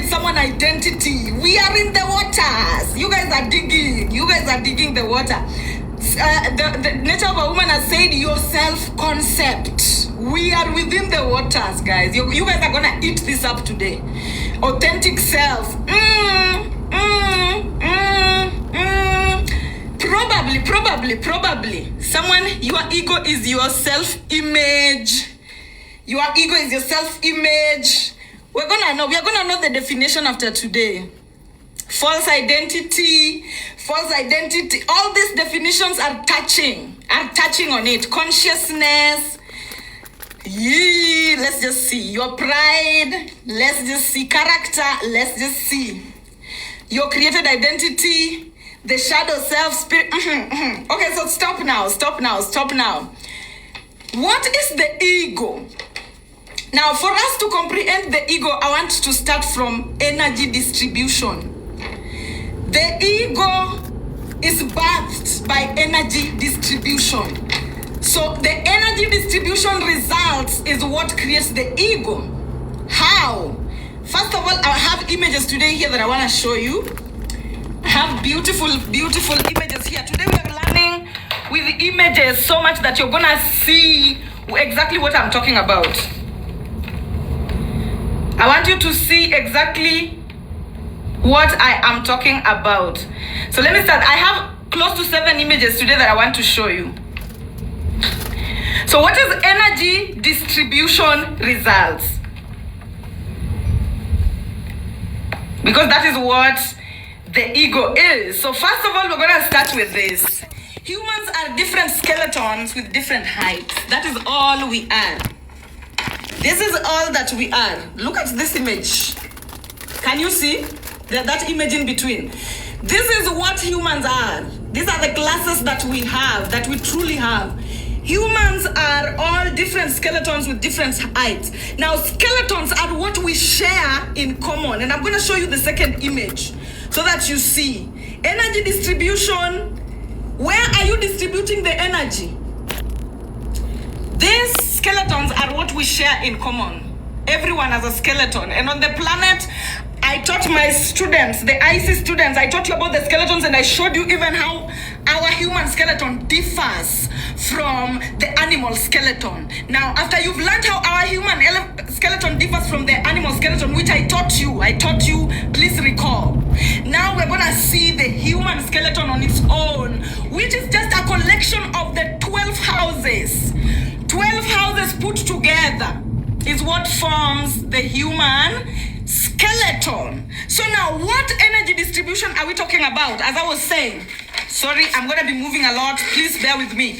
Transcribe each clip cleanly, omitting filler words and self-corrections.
Someone identity. We are in the waters. You guys are digging. You guys are digging the water. The nature of a woman has said your self-concept. We are within the waters, guys. You guys are gonna eat this up today. Authentic self. Probably. Someone, your ego is your self-image. Your ego is your self-image. We're gonna know the definition after today. False identity. All these definitions are touching on it. Consciousness. Let's just see. Your pride. Let's just see. Character. Let's just see. Your created identity. The shadow self, spirit. Okay, so stop now. What is the ego? Now, for us to comprehend the ego, I want to start from energy distribution. The ego is birthed by energy distribution. So the energy distribution results is what creates the ego. How? First of all, I have images today here that I want to show you. I have beautiful images here. Today we are learning with images so much that you're gonna see exactly what I'm talking about. I want you to see exactly what I am talking about. So let me start. I have close to 7 images today that I want to show you. So what is energy distribution results? Because that is what the ego is. So first of all, we're going to start with this. Humans are different skeletons with different heights. That is all we are. This is all that we are. Look at this image. Can you see that image in between? This is what humans are. These are the classes that we have, that we truly have. Humans are all different skeletons with different heights. Now, skeletons are what we share in common. And I'm going to show you the second image so that you see. Energy distribution. Where are you distributing the energy? These skeletons are what we share in common. Everyone has a skeleton. And on the planet, I taught my students, the IC students, I taught you about the skeletons, and I showed you even how our human skeleton differs from the animal skeleton. Now, after you've learned how our human skeleton differs from the animal skeleton, which I taught you, please recall. Now we're gonna see the human skeleton on its own, which is just a collection of the 12 houses. 12 houses put together is what forms the human skeleton. So now, what energy distribution are we talking about? As I was saying, sorry, I'm going to be moving a lot. Please bear with me.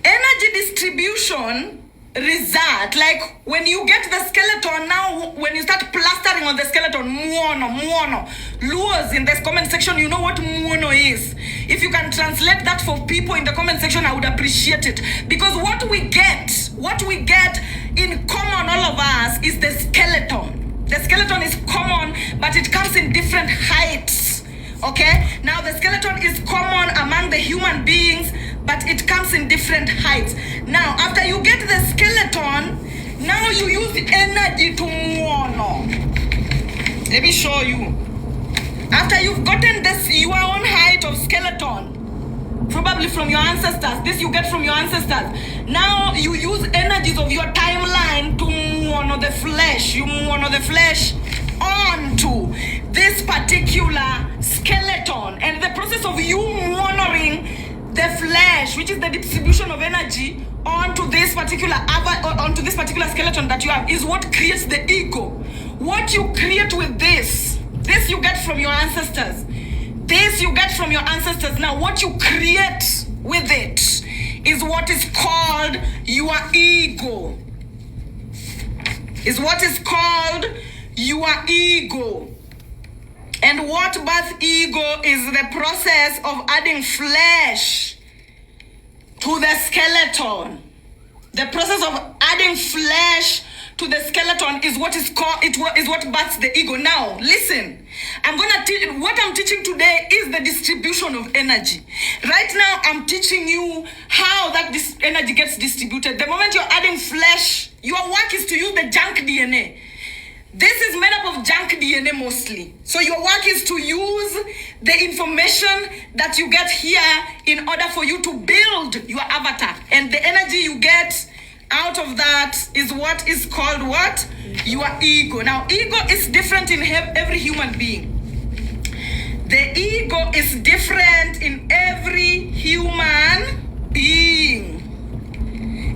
Energy distribution result, like when you get the skeleton, now when you start plastering on the skeleton, muono. Luos in this comment section, you know what muono is. If you can translate that for people in the comment section, I would appreciate it. Because what we get in common, all of us, is the skeleton. The skeleton is common, but it comes in different heights. Okay? Now the skeleton is common among the human beings, but it comes in different heights. Now, after you get the skeleton, now you use the energy to muono. Let me show you. After you've gotten this, your own height of skeleton, probably from your ancestors, this you get from your ancestors. Now you use energies of your timeline to muono the flesh. You muono the flesh onto this particular skeleton. And the process of you muonoring the flesh, which is the distribution of energy onto this particular skeleton that you have, is what creates the ego. What you create with this you get from your ancestors. This you get from your ancestors. Now, what you create with it is what is called your ego. Is what is called your ego. And what birth ego is the process of adding flesh to the skeleton. The process of adding flesh to the skeleton is what is called, is what births the ego. Now, listen, I'm going to teach, what I'm teaching today is the distribution of energy. Right now, I'm teaching you how that this energy gets distributed. The moment you're adding flesh, your work is to use the junk DNA. This is made up of junk DNA. mostly. So your work is to use the information that you get here in order for you to build your avatar. And the energy you get out of that is what is called what? Your ego. Now, ego is different in every human being. The ego is different in every human being.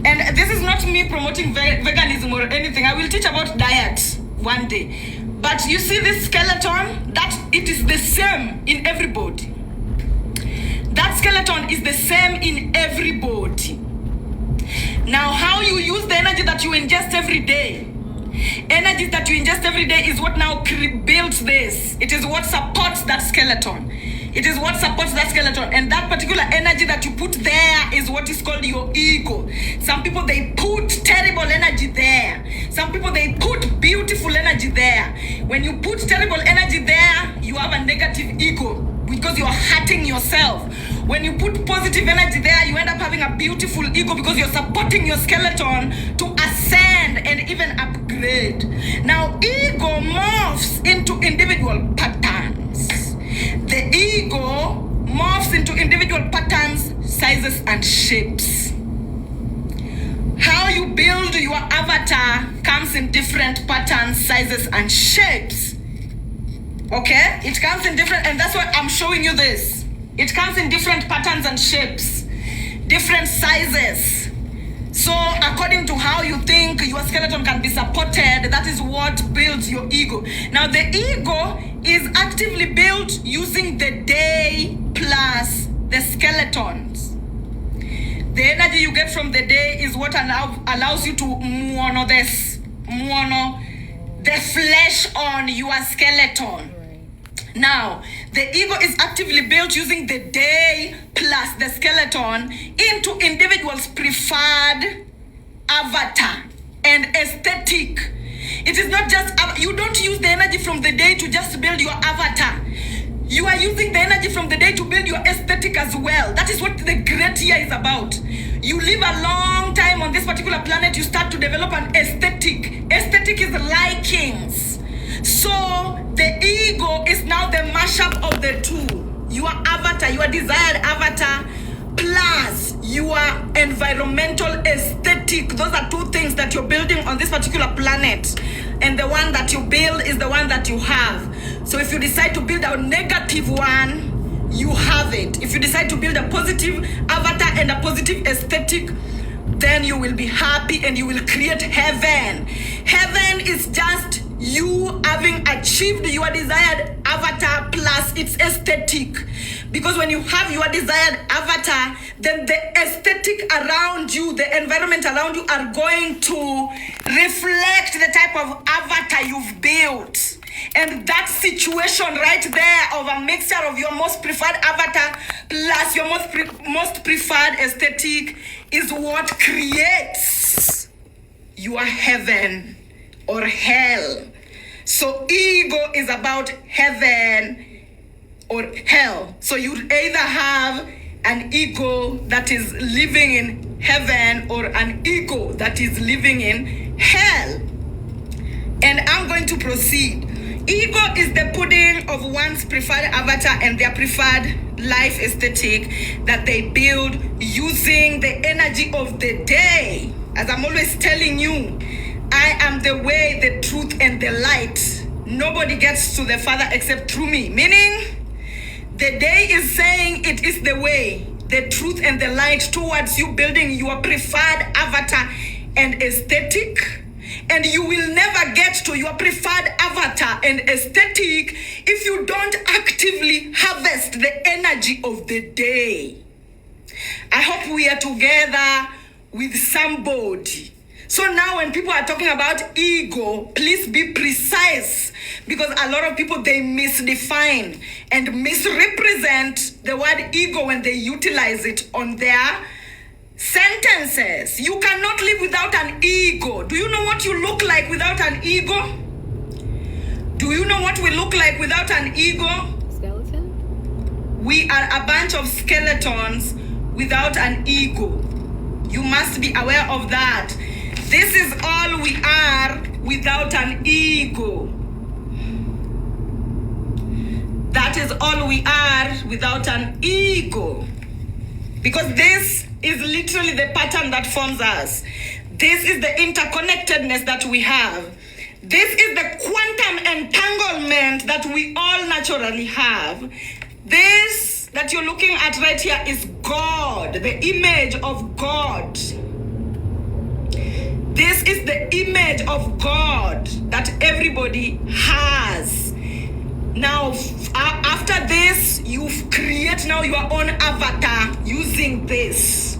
And this is not me promoting veganism or anything. I will teach about diet one day. But you see this skeleton, that it is the same in everybody. That skeleton is the same in everybody. Now, how you use the energy that you ingest every day, energy that you ingest every day is what now builds this. It is what supports that skeleton. It is what supports that skeleton. And that particular energy that you put there is what is called your ego. Some people, they put terrible energy there. Some people, they put beautiful energy there. When you put terrible energy there, you have a negative ego because you are hurting yourself. When you put positive energy there, you end up having a beautiful ego because you're supporting your skeleton to ascend and even upgrade. Now, ego morphs into individual patterns. The ego morphs into individual patterns, sizes, and shapes. How you build your avatar comes in different patterns, sizes, and shapes. Okay? It comes in different, and that's why I'm showing you this. It comes in different patterns and shapes, different sizes. So according to how you think your skeleton can be supported, that is what builds your ego. Now the ego is actively built using the day plus the skeletons. The energy you get from the day is what allows you to muono the flesh on your skeleton. Now, the ego is actively built using the day plus the skeleton into individuals' preferred avatar and aesthetic. It is not just, you don't use the energy from the day to just build your avatar. You are using the energy from the day to build your aesthetic as well. That is what the great year is about. You live a long time on this particular planet, you start to develop an aesthetic. Aesthetic is likings. So the ego is now the mashup of the two. Your avatar, your desired avatar, plus your environmental aesthetic. Those are two things that you're building on this particular planet. And the one that you build is the one that you have. So if you decide to build a negative one, you have it. If you decide to build a positive avatar and a positive aesthetic, then you will be happy and you will create heaven. Heaven is just you having achieved your desired avatar plus its aesthetic. Because when you have your desired avatar, then the aesthetic around you, the environment around you are going to reflect the type of avatar you've built. And that situation right there of a mixture of your most preferred avatar plus your most preferred aesthetic is what creates your heaven or hell. So ego is about heaven or hell. So you either have an ego that is living in heaven or an ego that is living in hell. And I'm going to proceed. Ego is the putting of one's preferred avatar and their preferred life aesthetic that they build using the energy of the day. As I'm always telling you, I am the way, the truth, and the light. Nobody gets to the Father except through me. Meaning, the day is saying it is the way, the truth, and the light towards you building your preferred avatar and aesthetic. And you will never get to your preferred avatar and aesthetic if you don't actively harvest the energy of the day. I hope we are together with somebody. So now when people are talking about ego, please be precise, because a lot of people, they misdefine and misrepresent the word ego when they utilize it on their sentences. You cannot live without an ego. Do you know what you look like without an ego? Do you know what we look like without an ego? Skeleton? We are a bunch of skeletons without an ego. You must be aware of that. This is all we are without an ego. is all we are without an ego. Because this is literally the pattern that forms us. This is the interconnectedness that we have. This is the quantum entanglement that we all naturally have. This that you're looking at right here is God, the image of God. This is the image of God that everybody has. Now, after this, you create now your own avatar using this.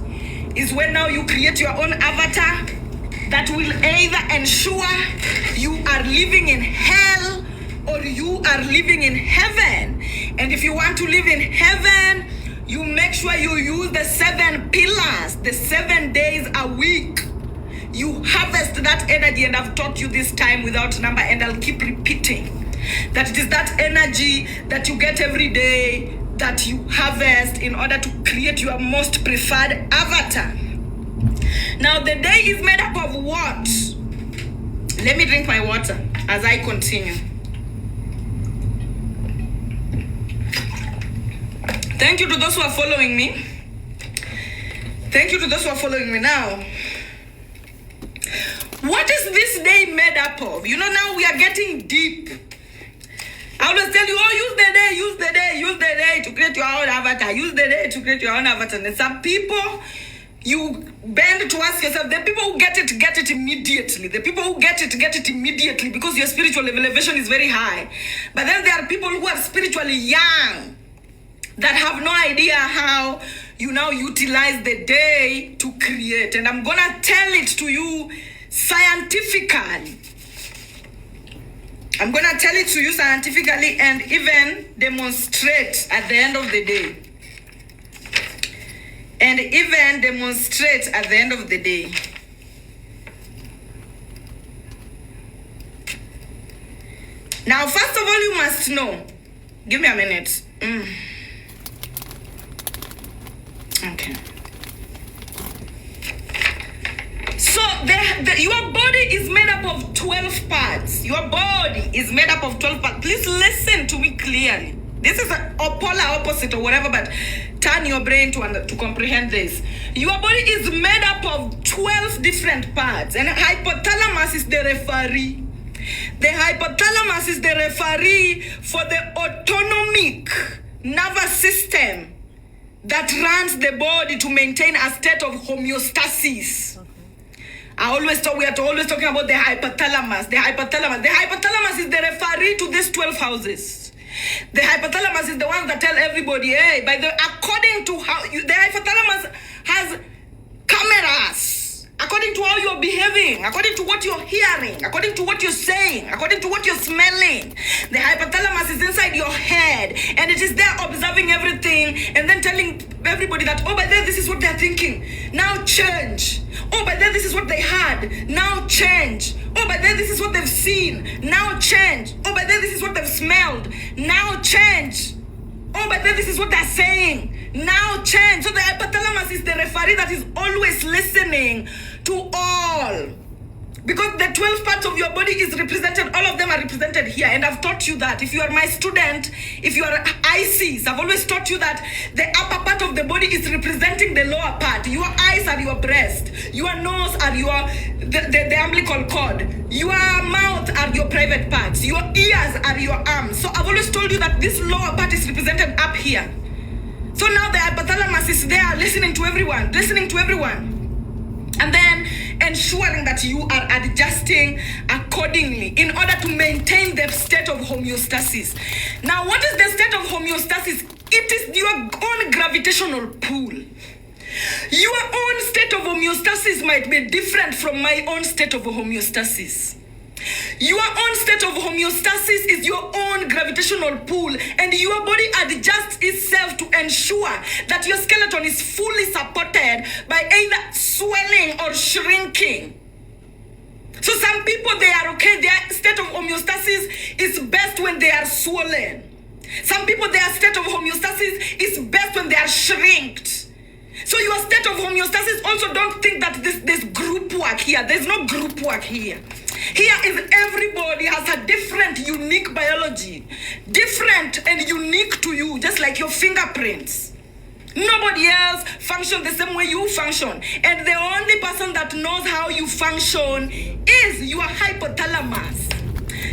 Is when now you create your own avatar that will either ensure you are living in hell or you are living in heaven. And if you want to live in heaven, you make sure you use the 7 pillars, the 7 days a week. You harvest that energy, and I've taught you this time without number, and I'll keep repeating that it is that energy that you get every day that you harvest in order to create your most preferred avatar. Now, the day is made up of what? Let me drink my water as I continue. Thank you to those who are following me. Thank you to those who are following me now. What is this day made up of? You know, now we are getting deep. I always tell you, use the day to create your own avatar. Use the day to create your own avatar. And some people, you bend to ask yourself, the people who get it immediately. The people who get it immediately because your spiritual elevation is very high. But then there are people who are spiritually young that have no idea how you now utilize the day to create. And I'm gonna tell it to you scientifically. I'm going to tell it to you scientifically and even demonstrate at the end of the day. Now, first of all, you must know. Give me a minute. Okay. So your body is made up of 12 parts. Your body is made up of 12 parts. Please listen to me clearly. This is a polar opposite or whatever, but turn your brain to comprehend this. Your body is made up of 12 different parts, and hypothalamus is the referee. The hypothalamus is the referee for the autonomic nervous system that runs the body to maintain a state of homeostasis. We are always talking about the hypothalamus. The hypothalamus is the referee to these 12 houses. The hypothalamus is the one that tell everybody, hey, according to how the hypothalamus has cameras. According to how you're behaving, according to what you're hearing, according to what you're saying, according to what you're smelling. The hypothalamus is inside your head, and it is there observing everything and then telling everybody that, oh, by then this is what they're thinking. Now change. Oh, by then this is what they had. Now change. Oh, by then this is what they've seen. Now change. Oh, by then this is what they've smelled. Now change. Oh, but then this is what they're saying. Now change. So the hypothalamus is the referee that is always listening to all. Because the 12 parts of your body is represented, all of them are represented here. And I've taught you that. If you are my student, if you are ICs, I've always taught you that the upper part of the body is representing the lower part. Your eyes are your breast. Your nose are the umbilical cord. Your mouth are your private parts. Your ears are your arms. So I've always told you that this lower part is represented up here. So now the hypothalamus is there listening to everyone. And then ensuring that you are adjusting accordingly in order to maintain the state of homeostasis. Now, what is the state of homeostasis? It is your own gravitational pull. Your own state of homeostasis might be different from my own state of homeostasis. Your own state of homeostasis is your own gravitational pull, and your body adjusts itself to ensure that your skeleton is fully supported by either swelling or shrinking. So some people, they are okay, their state of homeostasis is best when they are swollen. Some people, their state of homeostasis is best when they are shrinked. So your state of homeostasis, also don't think that there's group work here. There's no group work here. Here is everybody has a different, unique biology. Different and unique to you, just like your fingerprints. Nobody else functions the same way you function. And the only person that knows how you function is your hypothalamus.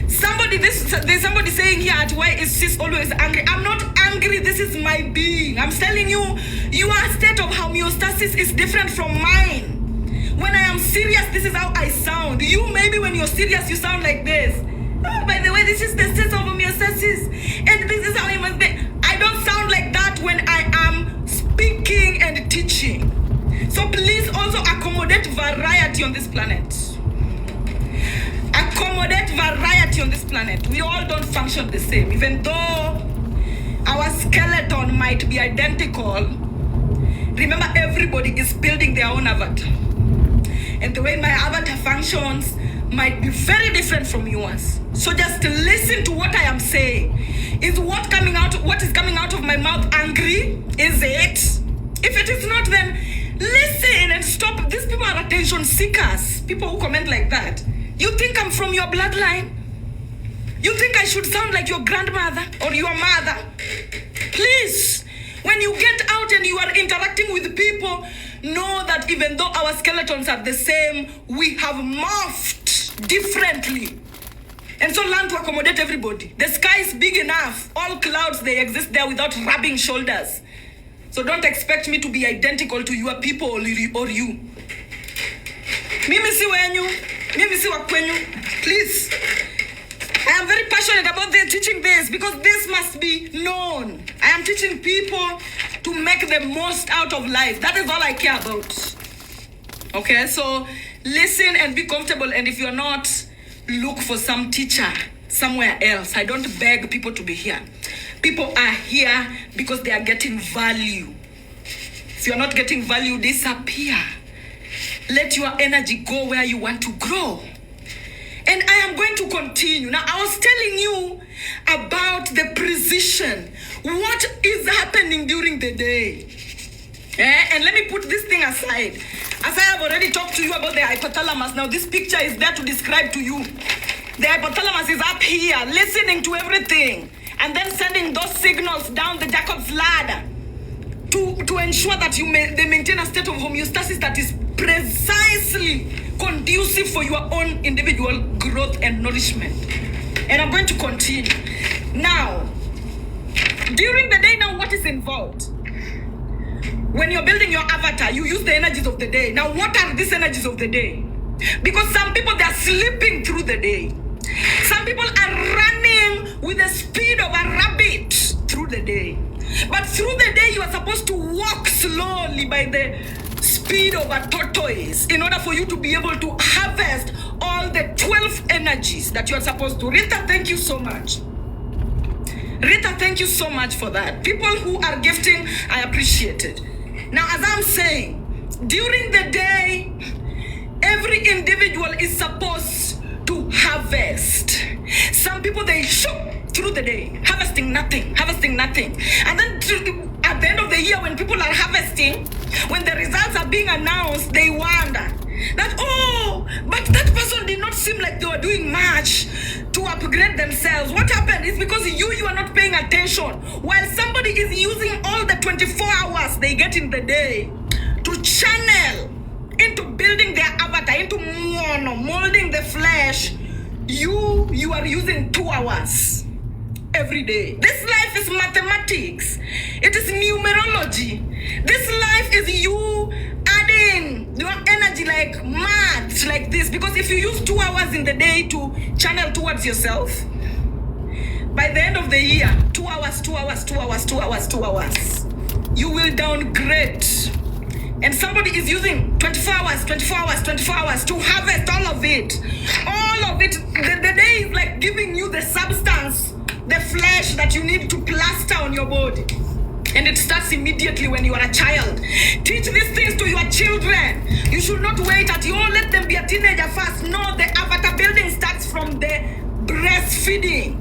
There's somebody saying here, why is sis always angry? I'm not angry, this is my being. I'm telling you, your state of homeostasis is different from mine. When I am serious, this is how I sound. You, maybe when you're serious, you sound like this. Oh, by the way, this is the state of homeostasis. And this is how it must be. I don't sound like that when I am speaking and teaching. So please also accommodate variety on this planet. Accommodate variety on this planet. We all don't function the same. Even though our skeleton might be identical, remember everybody is building their own avatar. And the way my avatar functions might be very different from yours. So just listen to what I am saying. Is what is coming out of my mouth angry? Is it? If it is not, then listen and stop. These people are attention seekers. People who comment like that. You think I'm from your bloodline? You think I should sound like your grandmother or your mother? Please, when you get out and you are interacting with people, know that even though our skeletons are the same, we have morphed differently. And so learn to accommodate everybody. The sky is big enough. All clouds, they exist there without rubbing shoulders. So don't expect me to be identical to your people or you. Mimi si wenyu. Mimi si wa kwenyu. Please. I am very passionate about teaching this because this must be known. I am teaching people to make the most out of life. That is all I care about. Okay, so listen and be comfortable. And if you're not, look for some teacher somewhere else. I don't beg people to be here. People are here because they are getting value. If you're not getting value, disappear. Let your energy go where you want to grow. And I am going to continue. Now, I was telling you about the precision. What is happening during the day? And let me put this thing aside. As I have already talked to you about the hypothalamus, now this picture is there to describe to you. The hypothalamus is up here, listening to everything, and then sending those signals down the Jacob's ladder to ensure that they maintain a state of homeostasis that is precisely conducive for your own individual growth and nourishment. And I'm going to continue. Now, during the day, now what is involved? When you're building your avatar, you use the energies of the day. Now, what are these energies of the day? Because some people, they are sleeping through the day. Some people are running with the speed of a rabbit through the day. But through the day, you are supposed to walk slowly by the speed of a tortoise in order for you to be able to harvest all the 12 energies that you are supposed to. Rita, thank you so much. Rita, thank you so much for that. People who are gifting, I appreciate it. Now, as I'm saying, during the day, every individual is supposed to harvest. Some people, they shoot through the day, harvesting nothing. And then at the end of the year, when people are harvesting, when the results are being announced, they wonder that, oh, but that person did not seem like they were doing much to upgrade themselves. What happened is because you are not paying attention. While somebody is using all the 24 hours they get in the day to channel into building their avatar, into molding the flesh, you are using 2 hours every day. This life is mathematics. It is numerology. This life is you adding your energy like maths, like this. Because if you use 2 hours in the day to channel towards yourself, by the end of the year, 2 hours, you will downgrade. And somebody is using 24 hours to harvest all of it. All of it. The day is like giving you the substance, the flesh that you need to plaster on your body. And it starts immediately when you are a child. Teach these things to your children. You should not wait until let them be a teenager first. No, the avatar building starts from the breastfeeding.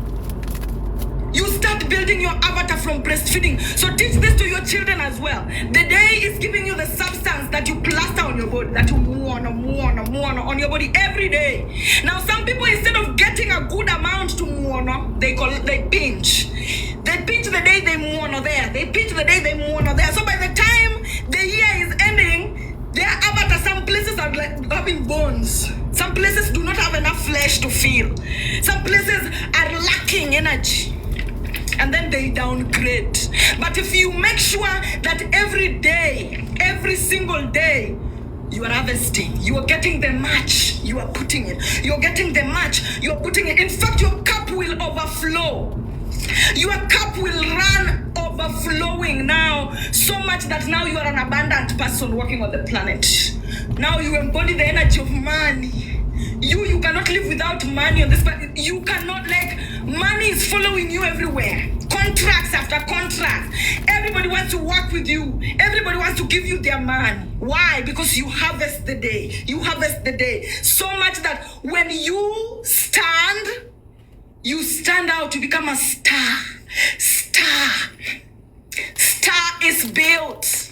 You start start building your avatar from breastfeeding. So teach this to your children as well. The day is giving you the substance that you plaster on your body, that you on your body every day. Now, some people, instead of getting a good amount to they pinch. They pinch the day they there. They pinch the day they there. So by the time the year is ending, their avatar, some places are like having bones. Some places do not have enough flesh to feel. Some places are lacking energy. And then they downgrade. But if you make sure that every day, every single day, you are harvesting, you are getting the match, you are putting it. You're getting the match, you're putting it. In fact, your cup will overflow. Your cup will run overflowing now, so much that now you are an abundant person walking on the planet. Now you embody the energy of money. You cannot live without money on this planet. You cannot, money is following you everywhere. Contracts after contracts. Everybody wants to work with you. Everybody wants to give you their money. Why? Because you harvest the day. You harvest the day. So much that when you stand out, you become a star. Star is built.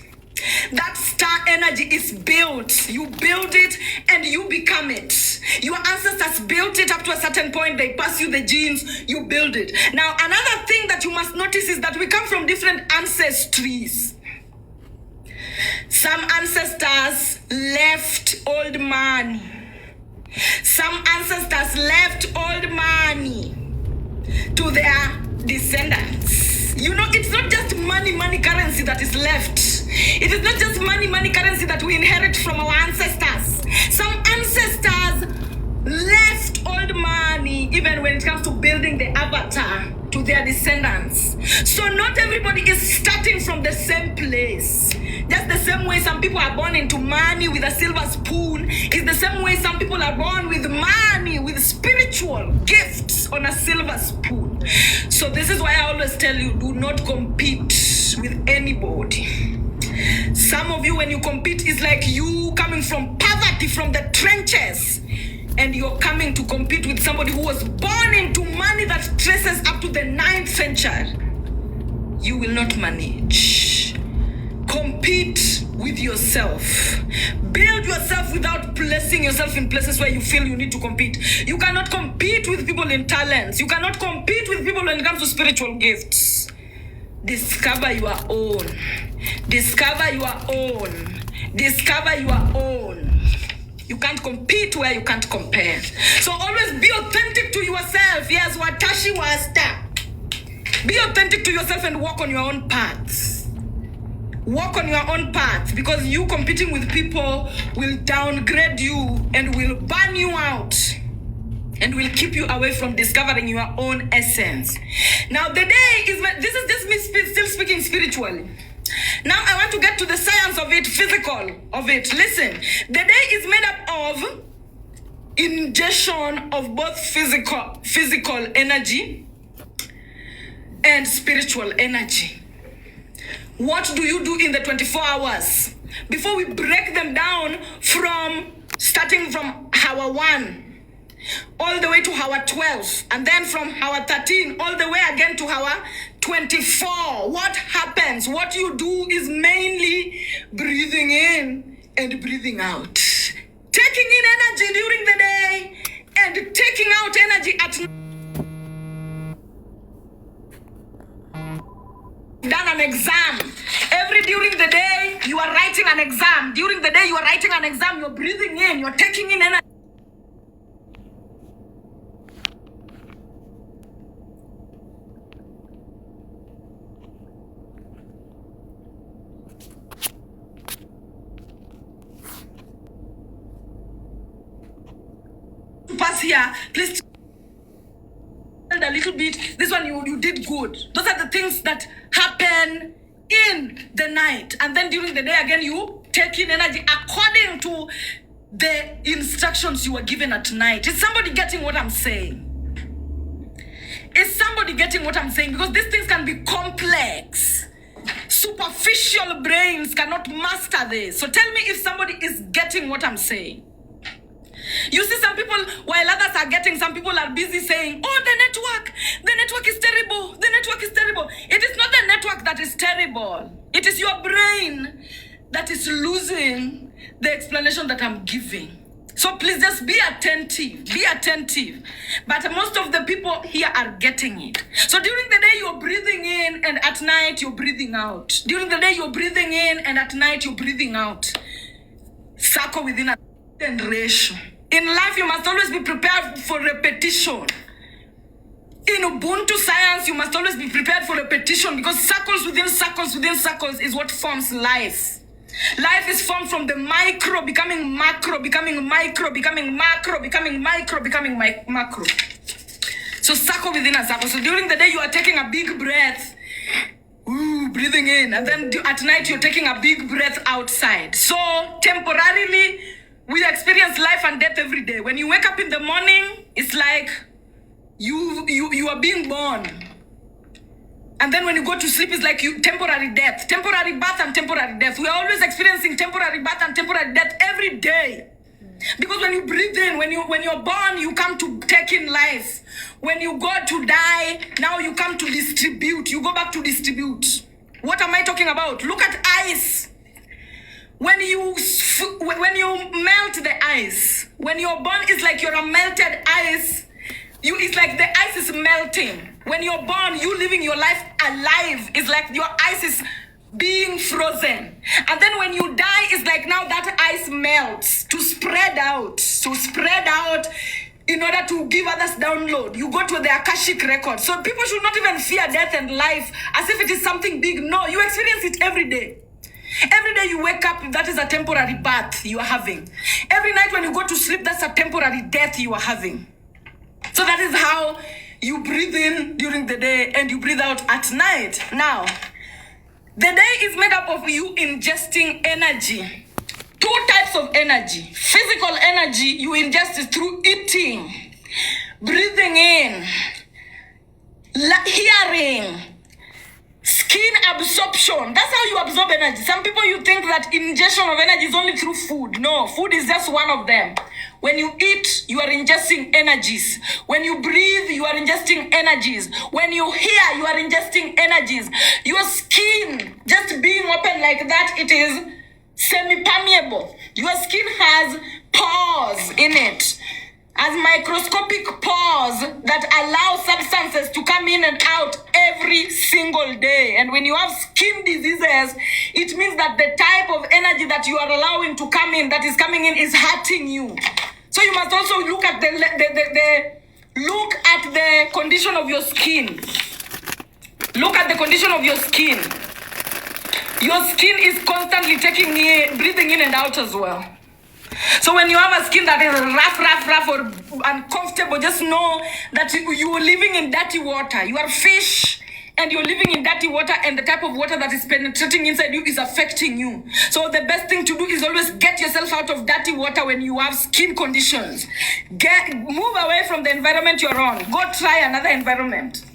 That star energy is built. You build it and you become it. Your ancestors built it up to a certain point. They pass you the genes. You build it. Now, another thing that you must notice is that we come from different ancestries. Some ancestors left old money. Some ancestors left old money to their descendants. You know, it's not just money currency that is left. It is not just money currency that we inherit from our ancestors. Some ancestors left old money, even when it comes to building the avatar, to their descendants. So not everybody is starting from the same place. Just the same way some people are born into money with a silver spoon, is the same way some people are born with money, with spiritual gifts on a silver spoon. So this is why I always tell you, do not compete with anybody. Some of you, when you compete, it's like you coming from poverty, from the trenches, and you're coming to compete with somebody who was born into money that traces up to the 9th century. You will not manage. Compete with yourself. Build yourself without placing yourself in places where you feel you need to compete. You cannot compete with people in talents. You cannot compete with people when it comes to spiritual gifts. Discover your own. Discover your own. Discover your own. You can't compete where you can't compare. So always be authentic to yourself. Yes, watashi wasta. Be authentic to yourself and walk on your own paths. Walk on your own path, because you competing with people will downgrade you and will burn you out and will keep you away from discovering your own essence. Now the day is, this is just me still speaking spiritually. Now I want to get to the science of it, physical of it. Listen, the day is made up of ingestion of both physical energy and spiritual energy. What do you do in the 24 hours? Before we break them down starting from hour 1 all the way to hour 12, and then from hour 13 all the way again to hour 24. What happens? What you do is mainly breathing in and breathing out. Taking in energy during the day and taking out energy at night. Done an exam. During the day, you are writing an exam. During the day, you are writing an exam. You're breathing in. You're taking in energy. Pass here. Please a little bit. This one you did good. Those are the things that happen in the night, and then during the day again you take in energy according to the instructions you were given at night. Is somebody getting what I'm saying? Is somebody getting what I'm saying? Because these things can be complex. Superficial brains cannot master this. So tell me if somebody is getting what I'm saying. You see some people, while others are getting, some people are busy saying, oh, the network is terrible, the network is terrible. It is not the network that is terrible. It is your brain that is losing the explanation that I'm giving. So please just be attentive, be attentive. But most of the people here are getting it. So during the day you're breathing in and at night you're breathing out. During the day you're breathing in and at night you're breathing out. Circle within a certain ratio. In life you must always be prepared for repetition. In Ubuntu science you must always be prepared for repetition, because circles within circles within circles is what forms life. Life is formed from the micro becoming macro, becoming micro, becoming macro, becoming micro, becoming macro. So circle within a circle. So during the day you are taking a big breath, breathing in, and then at night you're taking a big breath outside. So temporarily we experience life and death every day. When you wake up in the morning, it's like you are being born. And then when you go to sleep, it's like temporary death, temporary birth and temporary death. We are always experiencing temporary birth and temporary death every day. Because when you breathe in, when you're born, you come to take in life. When you go to die, now you come to distribute. You go back to distribute. What am I talking about? Look at ice. When you melt the ice, when you're born, it's like you're a melted ice. It's like the ice is melting. When you're born, you living your life alive. It's like your ice is being frozen. And then when you die, it's like now that ice melts to spread out. To spread out in order to give others download. You go to the Akashic record. So people should not even fear death and life as if it is something big. No, you experience it every day. Every day you wake up, that is a temporary birth you are having. Every night when you go to sleep, that's a temporary death you are having. So that is how you breathe in during the day and you breathe out at night. Now, the day is made up of you ingesting energy. Two types of energy. Physical energy you ingest is through eating, breathing in, hearing, skin absorption. That's how you absorb energy. Some people, you think that ingestion of energy is only through food. No, food is just one of them. When you eat, you are ingesting energies. When you breathe, you are ingesting energies. When you hear, you are ingesting energies. Your skin, just being open like that, it is semi-permeable. Your skin has pores in it, as microscopic pores that allow substances to come in and out every single day. And when you have skin diseases, it means that the type of energy that you are allowing to come in, that is coming in, is hurting you. So you must also look at the condition of your skin. Look at the condition of your skin. Your skin is constantly breathing in and out as well. So when you have a skin that is rough or uncomfortable, just know that you are living in dirty water. You are fish and you're living in dirty water, and the type of water that is penetrating inside you is affecting you. So the best thing to do is always get yourself out of dirty water when you have skin conditions. Move away from the environment you're on. Go try another environment.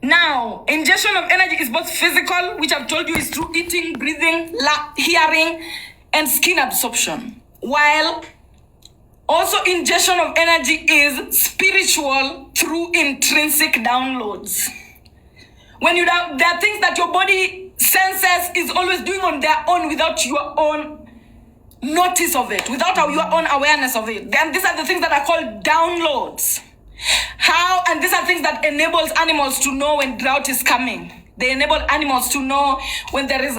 Now, ingestion of energy is both physical, which I've told you is through eating, breathing, hearing, and skin absorption. While also ingestion of energy is spiritual through intrinsic downloads. When there are things that your body senses is always doing on their own without your own notice of it, without your own awareness of it. Then these are the things that are called downloads. And these are things that enables animals to know when drought is coming. They enable animals to know when there is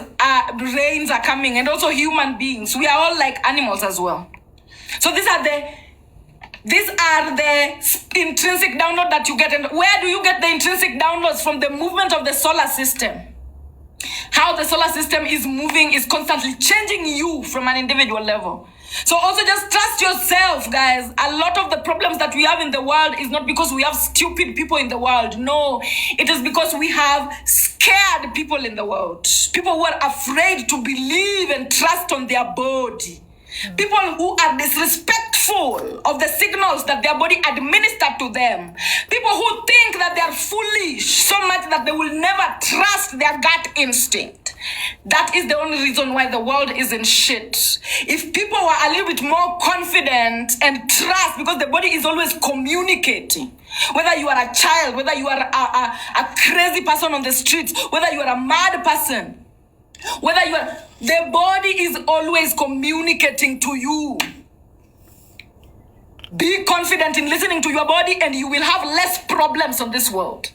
rains are coming, and also human beings. We are all like animals as well. So these are the intrinsic download that you get. And where do you get the intrinsic downloads? From the movement of the solar system. How the solar system is moving is constantly changing you from an individual level. So also just trust yourself, guys. A lot of the problems that we have in the world is not because we have stupid people in the world. No, it is because we have scared people in the world. People who are afraid to believe and trust on their body. People who are disrespectful of the signals that their body administered to them. People who think that they are foolish so much that they will never trust their gut instinct. That is the only reason why the world is in shit. If people were a little bit more confident and trust, because the body is always communicating. Whether you are a child, whether you are a crazy person on the streets, whether you are a mad person, whether you are, the body is always communicating to you. Be confident in listening to your body and you will have less problems on this world.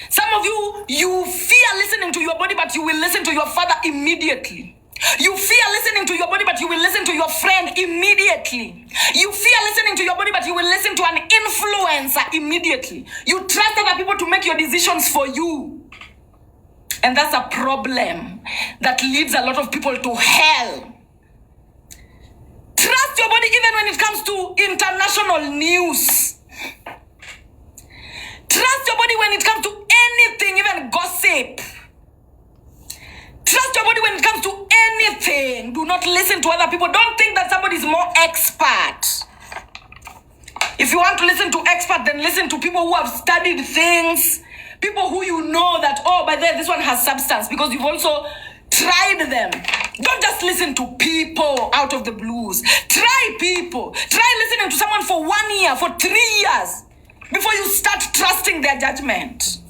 Some of you fear listening to your body, but you will listen to your father immediately. You fear listening to your body, but you will listen to your friend immediately. You fear listening to your body, but you will listen to an influencer immediately. You trust other people to make your decisions for you. And that's a problem that leads a lot of people to hell. Trust your body even when it comes to international news. Trust your body when it comes to anything, even gossip. Trust your body when it comes to anything. Do not listen to other people. Don't think that somebody is more expert. If you want to listen to expert, then listen to people who have studied things. People who you know that, oh, by the way, this one has substance because you've also tried them. Don't just listen to people out of the blues. Try people. Try listening to someone for 1 year, for 3 years, before you start trusting their judgment.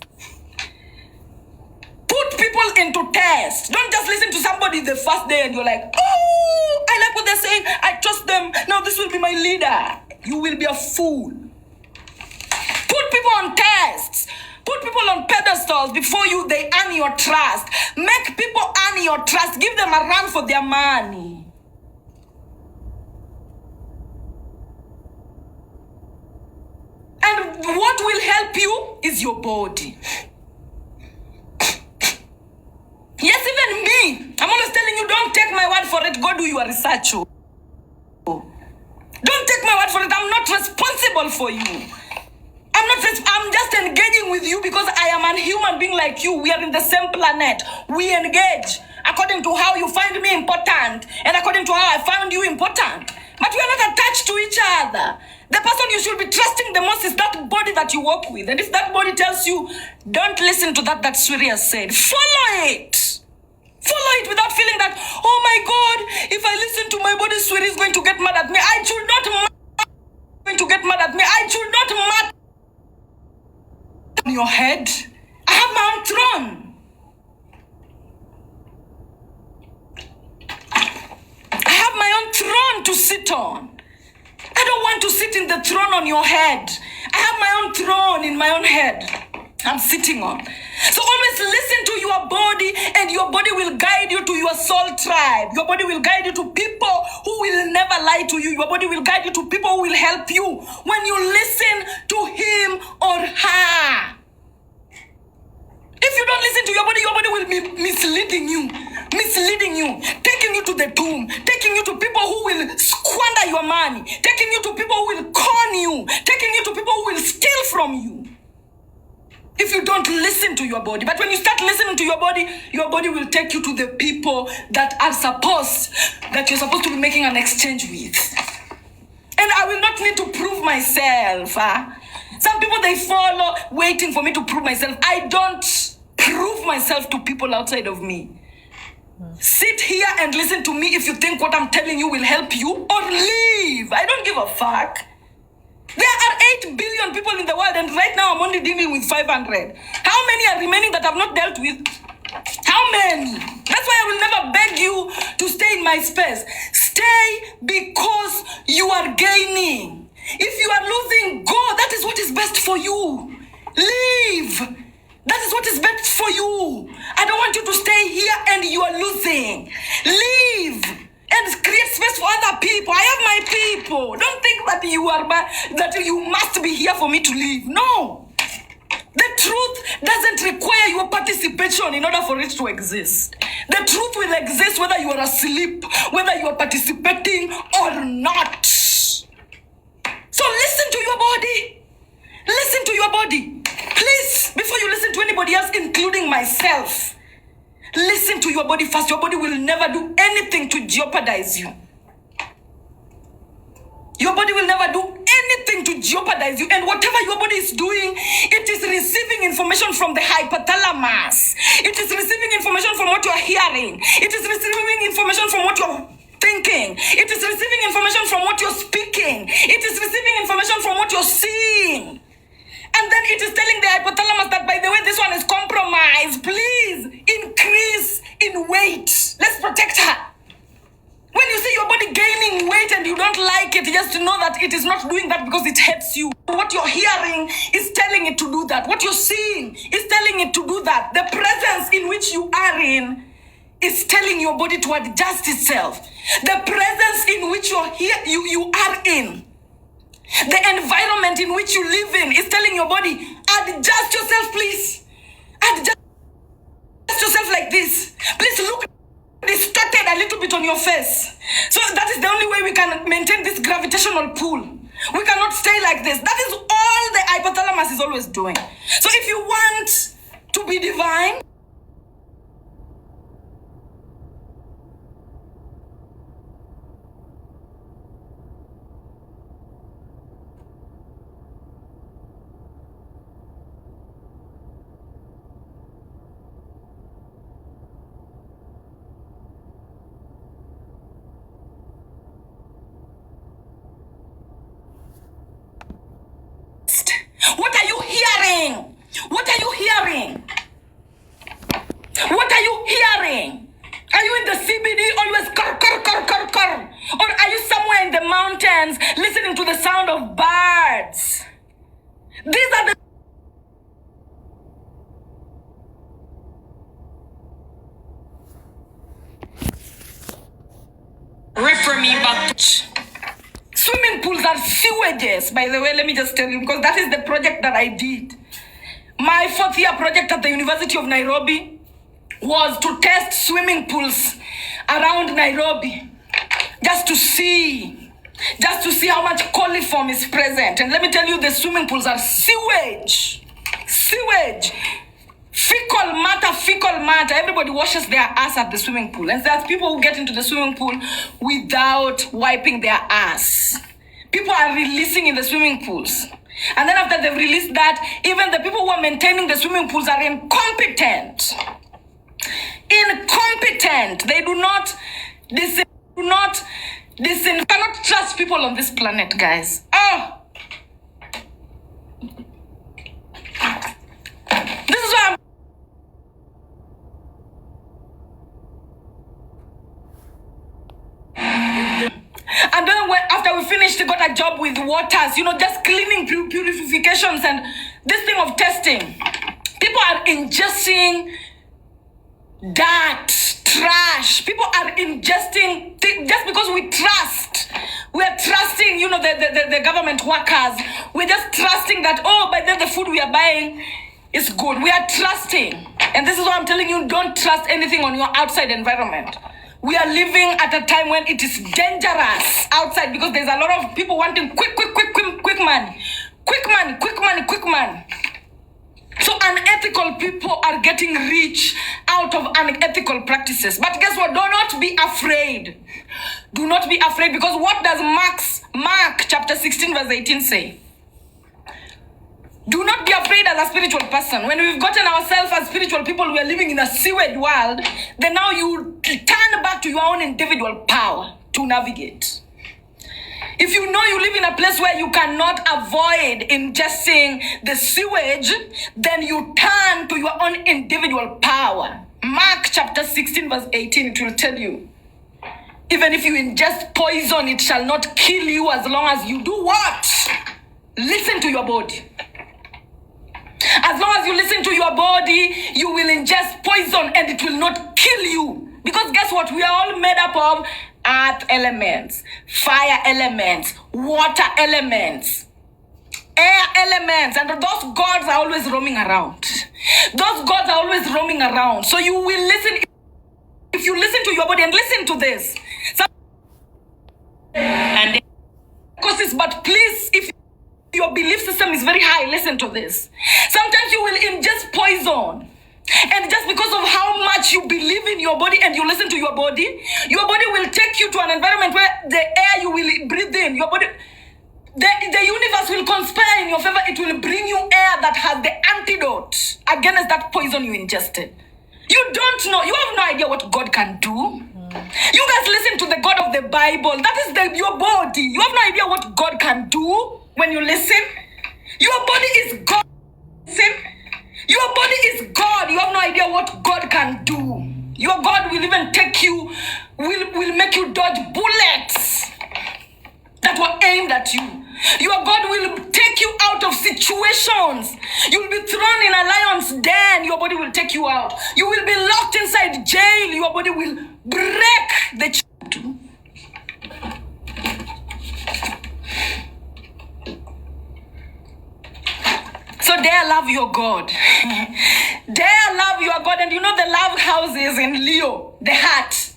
Put people into test. Don't just listen to somebody the first day and you're like, oh, I like what they're saying. I trust them. Now this will be my leader. You will be a fool. Put people on tests. Put people on pedestals before they earn your trust. Make people earn your trust. Give them a run for their money. And what will help you is your body. Yes, even me. I'm always telling you, don't take my word for it. Go do your research. Don't take my word for it. I'm not responsible for you. I'm just engaging with you because I am a human being like you. We are in the same planet. We engage according to how you find me important and according to how I found you important. But we are not attached to each other. The person you should be trusting the most is that body that you walk with. And if that body tells you, don't listen to that Surya said, follow it. Follow it without feeling that, oh my God, if I listen to my body, Surya is going to get mad at me. I should not going to get mad at me. I should not mad on your head. I have my own throne. I have my own throne to sit on. I don't want to sit in the throne on your head. I have my own throne in my own head I'm sitting on. So always listen to your body, and your body will guide you to your soul tribe. Your body will guide you to people who will never lie to you. Your body will guide you to people who will help you when you listen to him or her. If you don't listen to your body will be misleading you, taking you to the tomb, taking you to people who will squander your money, taking you to people who will con you, taking you to people who will steal from you. If you don't listen to your body. But when you start listening to your body will take you to the people that you're supposed to be making an exchange with. And I will not need to prove myself. Some people, they follow waiting for me to prove myself. I don't prove myself to people outside of me. Sit here and listen to me if you think what I'm telling you will help you, or leave. I don't give a fuck. There are 8 billion people in the world, and right now I'm only dealing with 500. How many are remaining that I've not dealt with? How many? That's why I will never beg you to stay in my space. Stay because you are gaining. If you are losing, go. That is what is best for you. Leave. That is what is best for you. I don't want you to stay here and you are losing. Leave. And create space for other people. I have my people. Don't think that you must be here for me to leave. No. The truth doesn't require your participation in order for it to exist. The truth will exist whether you are asleep, whether you are participating or not. So listen to your body. Listen to your body. Please, before you listen to anybody else, including myself, listen to your body first. Your body will never do anything to jeopardize you. Your body will never do anything to jeopardize you. And whatever your body is doing, it is receiving information from the hypothalamus. It is receiving information from what you are hearing. It is receiving information from what you're thinking. It is receiving information from what you're speaking. It is receiving information from what you're seeing. And then it is telling the hypothalamus that, by the way, this one is compromised. Please increase in weight. Let's protect her. When you see your body gaining weight and you don't like it, just to know that it is not doing that because it hurts you. What you're hearing is telling it to do that. What you're seeing is telling it to do that. The presence in which you are in is telling your body to adjust itself. The presence in which you are in, the environment in which you live in, is telling your body, adjust yourself, please. Adjust yourself like this. Please look distorted a little bit on your face. So that is the only way we can maintain this gravitational pull. We cannot stay like this. That is all the hypothalamus is always doing. So if you want to be divine, what are you hearing? What are you hearing? What are you hearing? Are you in the CBD always cur, cur, cur, cur, cur? Or are you somewhere in the mountains listening to the sound of birds? These are the rip from me, but swimming pools are sewages, by the way. Let me just tell you, because that is the project that I did. My 4th year project at the University of Nairobi was to test swimming pools around Nairobi, just to see how much coliform is present. And let me tell you, the swimming pools are sewage. Fecal matter. Everybody washes their ass at the swimming pool. And there's people who get into the swimming pool without wiping their ass. People are releasing in the swimming pools. And then after they've released that, even the people who are maintaining the swimming pools are incompetent. They do not cannot trust people on this planet, guys. Oh. This is why and then after we finished, we got a job with waters, just cleaning purifications and this thing of testing. People are ingesting dirt, trash. People are ingesting just because we trust. We are trusting, the government workers. We're just trusting that, by then the food we are buying is good. We are trusting. And this is what I'm telling you, don't trust anything on your outside environment. We are living at a time when it is dangerous outside because there's a lot of people wanting quick money. Quick money. So unethical people are getting rich out of unethical practices. But guess what? Do not be afraid. Do not be afraid, because what does Mark chapter 16 verse 18 say? Do not be afraid as a spiritual person. When we've gotten ourselves as spiritual people, we are living in a sewage world, then now you turn back to your own individual power to navigate. If you know you live in a place where you cannot avoid ingesting the sewage, then you turn to your own individual power. Mark chapter 16 verse 18, it will tell you, even if you ingest poison, it shall not kill you as long as you do what? Listen to your body. As long as you listen to your body, you will ingest poison and it will not kill you. Because guess what? We are all made up of earth elements, fire elements, water elements, air elements. And those gods are always roaming around. So you will listen. If you listen to your body, and listen to this. But please, if your belief system is very high, listen to this. Sometimes you will ingest poison. And just because of how much you believe in your body and you listen to your body will take you to an environment where the air you will breathe in, your body, the universe will conspire in your favor. It will bring you air that has the antidote against that poison you ingested. You don't know. You have no idea what God can do. You guys listen to the God of the Bible. That is your body. You have no idea what God can do when you listen. Your body is God. Listen. Your body is God. You have no idea what God can do. Your God will even take you, will make you dodge bullets that were aimed at you. Your God will take you out of situations. You will be thrown in a lion's den. Your body will take you out. You will be locked inside jail. Your body will break the chain. So dare love your God. Dare love your God. And you know the love houses in Leo, the heart.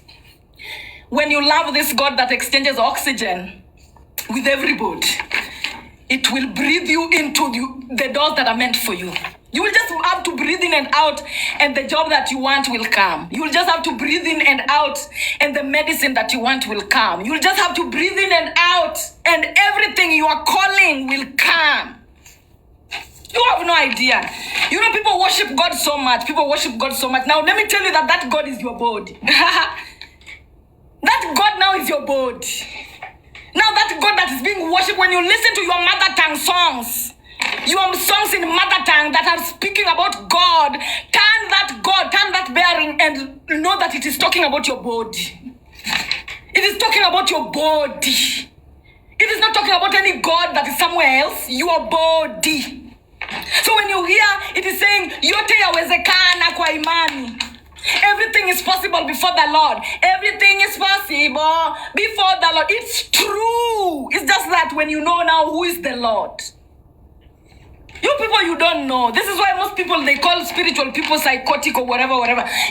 When you love this God that exchanges oxygen with everybody, it will breathe you into the doors that are meant for you. You will just have to breathe in and out, and the job that you want will come. You will just have to breathe in and out, and the medicine that you want will come. You will just have to breathe in and out, and everything you are calling will come. You have no idea. You know, people worship God so much. People worship God so much. Now, let me tell you that God is your body. That God now is your body. Now, that God that is being worshipped, when you listen to your mother tongue songs, your songs in mother tongue that are speaking about God, turn that bearing and know that it is talking about your body. It is talking about your body. It is not talking about any God that is somewhere else. Your body. So when you hear it is saying yote yawezekana kwa imani, everything is possible before the Lord. Everything is possible before the Lord. It's true. It's just that when you know now who is the Lord. You people, you don't know. This is why most people, they call spiritual people psychotic or whatever.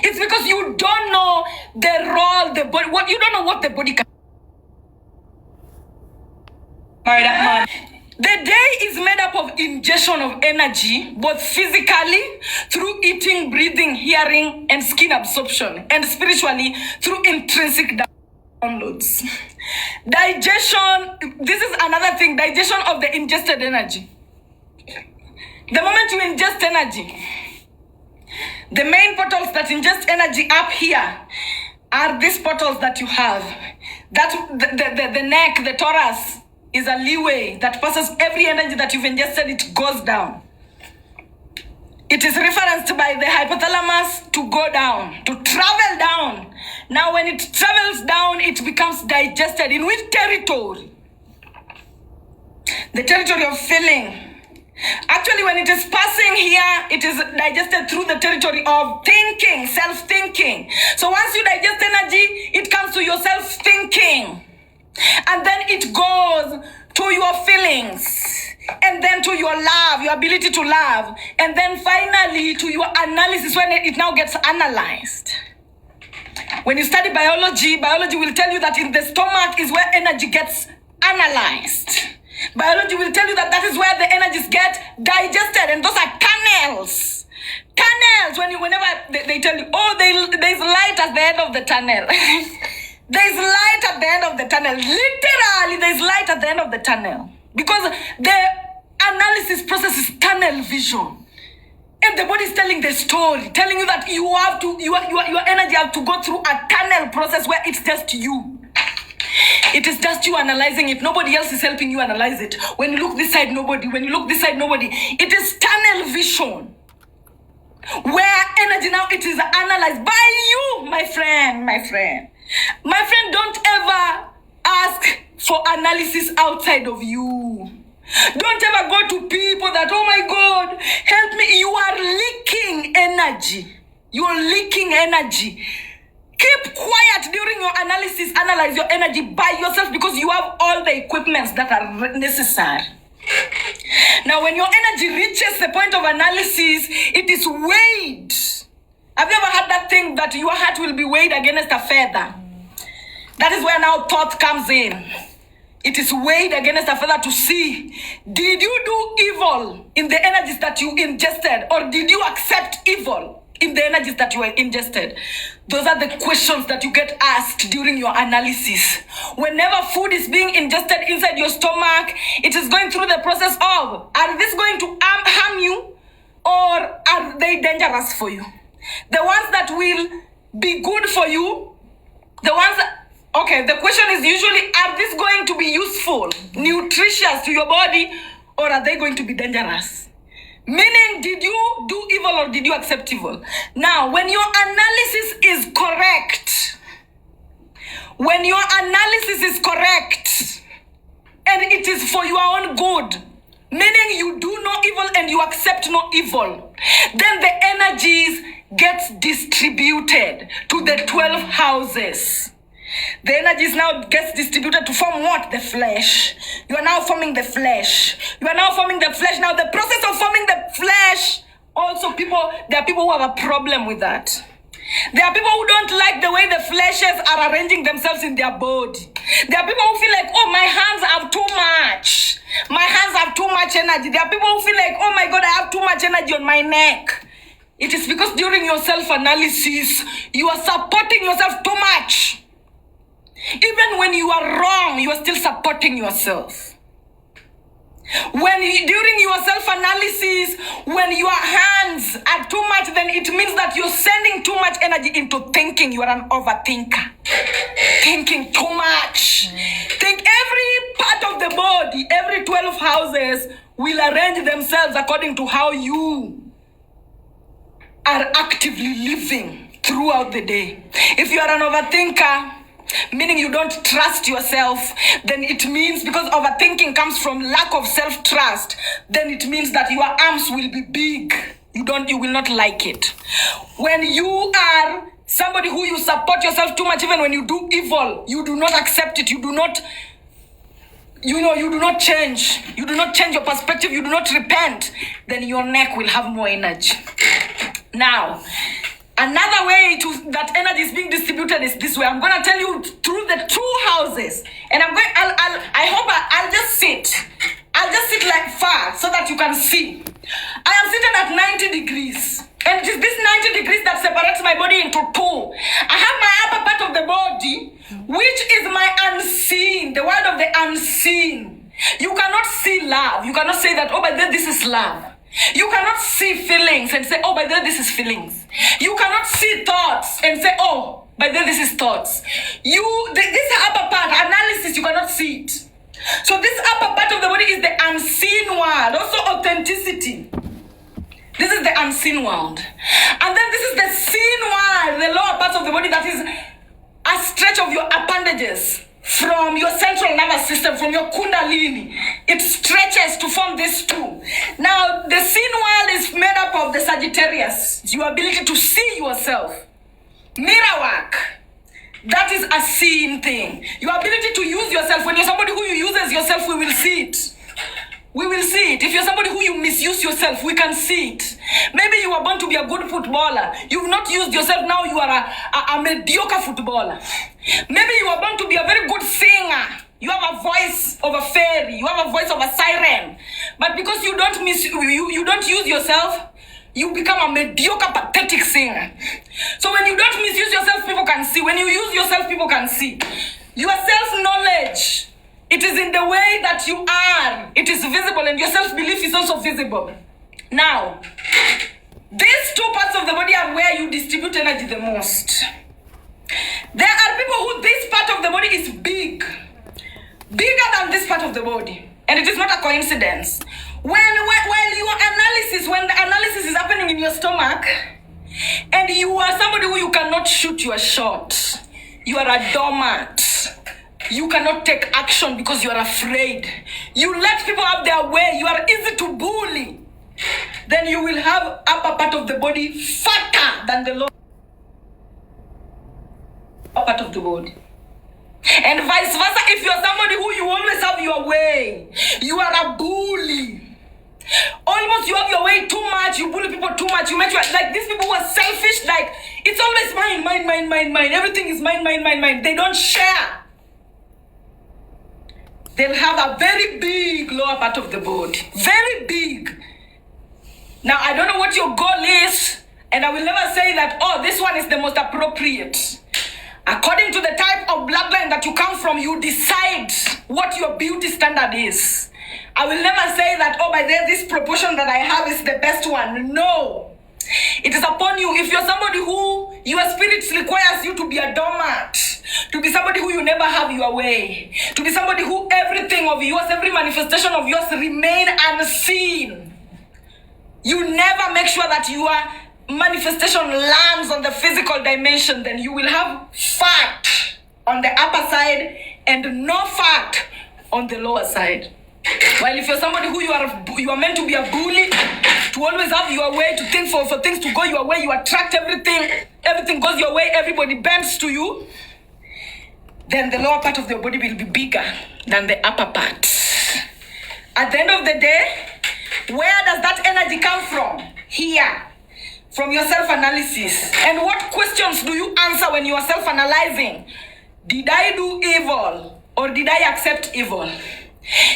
It's because you don't know the role, the body. What you don't know what the body can. Marry that man. The day is made up of ingestion of energy, both physically, through eating, breathing, hearing, and skin absorption, and spiritually, through intrinsic downloads. Digestion, this is another thing, digestion of the ingested energy. The moment you ingest energy, the main portals that ingest energy up here are these portals that you have. That the neck, the thorax, is a leeway that passes every energy that you've ingested, it goes down. It is referenced by the hypothalamus to go down, to travel down. Now when it travels down, it becomes digested. In which territory? The territory of feeling. Actually, when it is passing here, it is digested through the territory of thinking, self-thinking. So once you digest energy, it comes to your self-thinking. And then it goes to your feelings, and then to your love, your ability to love, and then finally to your analysis when it now gets analyzed. When you study biology, biology will tell you that in the stomach is where energy gets analyzed. Biology will tell you that that is where the energies get digested, and those are tunnels. Tunnels, whenever they tell you, oh, there's light at the end of the tunnel. There's light at the end of the tunnel. Literally, there's light at the end of the tunnel. Because the analysis process is tunnel vision. And the body is telling the story, telling you that you have to, your energy have to go through a tunnel process where it's just you. It is just you analyzing it. Nobody else is helping you analyze it. When you look this side, nobody. When you look this side, nobody. It is tunnel vision. Where energy now, it is analyzed by you, my friend. My friend, don't ever ask for analysis outside of you. Don't ever go to people that, oh my God, help me. You are leaking energy. You are leaking energy. Keep quiet during your analysis. Analyze your energy by yourself because you have all the equipments that are necessary. Now, when your energy reaches the point of analysis, it is weighed. Have you ever had that thing that your heart will be weighed against a feather? That is where now thought comes in. It is weighed against a feather to see, did you do evil in the energies that you ingested, or did you accept evil in the energies that you are ingested? Those are the questions that you get asked during your analysis. Whenever food is being ingested inside your stomach, it is going through the process of, are these going to harm you, or are they dangerous for you? The ones that will be good for you, the ones that, okay, the question is usually, are these going to be useful, nutritious to your body, or are they going to be dangerous? Meaning, did you do evil or did you accept evil? Now, when your analysis is correct, and it is for your own good, meaning you do no evil and you accept no evil, then the energies gets distributed to the 12 houses. The energies now gets distributed to form what? The flesh. You are now forming the flesh. Now the process of forming the flesh, also there are people who have a problem with that. There are people who don't like the way the fleshes are arranging themselves in their body. There are people who feel like, oh, my hands have too much. My hands have too much energy. There are people who feel like, oh my God, I have too much energy on my neck. It is because during your self-analysis, you are supporting yourself too much. Even when you are wrong, you are still supporting yourself. During your self-analysis, when your hands are too much, then it means that you're sending too much energy into thinking. You are an overthinker. Thinking too much. Think every part of the body, every 12 houses will arrange themselves according to how you are actively living throughout the day. If you are an overthinker, meaning you don't trust yourself, then it means, because overthinking comes from lack of self-trust, then it means that your arms will be big. You will not like it. When you are somebody who you support yourself too much, even when you do evil, you do not accept it. You do not change. You do not change your perspective. You do not repent. Then your neck will have more energy. Now, another way that energy is being distributed is this way. I'm going to tell you through the 2 houses. And I'll just sit. I'll just sit like far so that you can see. I am sitting at 90 degrees. And it is this 90 degrees that separates my body into 2. I have my upper part of the body, which is my unseen, the world of the unseen. You cannot see love. You cannot say that, oh, but then this is love. You cannot see feelings and say, oh, by the way, this is feelings. You cannot see thoughts and say, oh, by the way, this is thoughts. This upper part, analysis, you cannot see it. So this upper part of the body is the unseen world. Also authenticity. This is the unseen world. And then this is the seen world, the lower parts of the body, that is a stretch of your appendages. From your central nervous system, from your kundalini, it stretches to form these 2. Now, the seen world is made up of the Sagittarius, your ability to see yourself. Mirror work, that is a seen thing. Your ability to use yourself. When you're somebody who uses yourself, we will see it. We will see it. If you're somebody who you misuse yourself, we can see it. Maybe you were born to be a good footballer. You've not used yourself, now you are a mediocre footballer. Maybe you were born to be a very good singer. You have a voice of a fairy. You have a voice of a siren. But because you don't use yourself, you become a mediocre, pathetic singer. So when you don't misuse yourself, people can see. When you use yourself, people can see. Your self-knowledge, it is in the way that you are. It is visible, and your self-belief is also visible. Now, these 2 parts of the body are where you distribute energy the most. There are people who this part of the body is bigger than this part of the body. And it is not a coincidence. When the analysis is happening in your stomach, and you are somebody who you cannot shoot your shot, you are a doormat. You cannot take action because you are afraid. You let people have their way. You are easy to bully. Then you will have upper part of the body fatter than the lower part of the body. And vice versa, if you are somebody who you always have your way, you are a bully. Almost you have your way too much, you bully people too much, you make sure, like these people who are selfish, like it's always mine. Everything is mine. They don't share. They'll have a very big lower part of the body. Very big. Now, I don't know what your goal is. And I will never say that, oh, this one is the most appropriate. According to the type of bloodline that you come from, you decide what your beauty standard is. I will never say that, oh, by this proportion that I have is the best one. No. It is upon you. If you're somebody who your spirit requires you to be a doormat, to be somebody who you never have your way, to be somebody who everything of yours, every manifestation of yours remain unseen. You never make sure that your manifestation lands on the physical dimension, then you will have fat on the upper side and no fat on the lower side. While if you're somebody who you are meant to be a bully, to always have your way, to think for things to go your way, you attract everything goes your way, everybody bends to you, then the lower part of your body will be bigger than the upper part. At the end of the day, where does that energy come from? Here. From your self-analysis. And what questions do you answer when you are self-analyzing? Did I do evil or did I accept evil?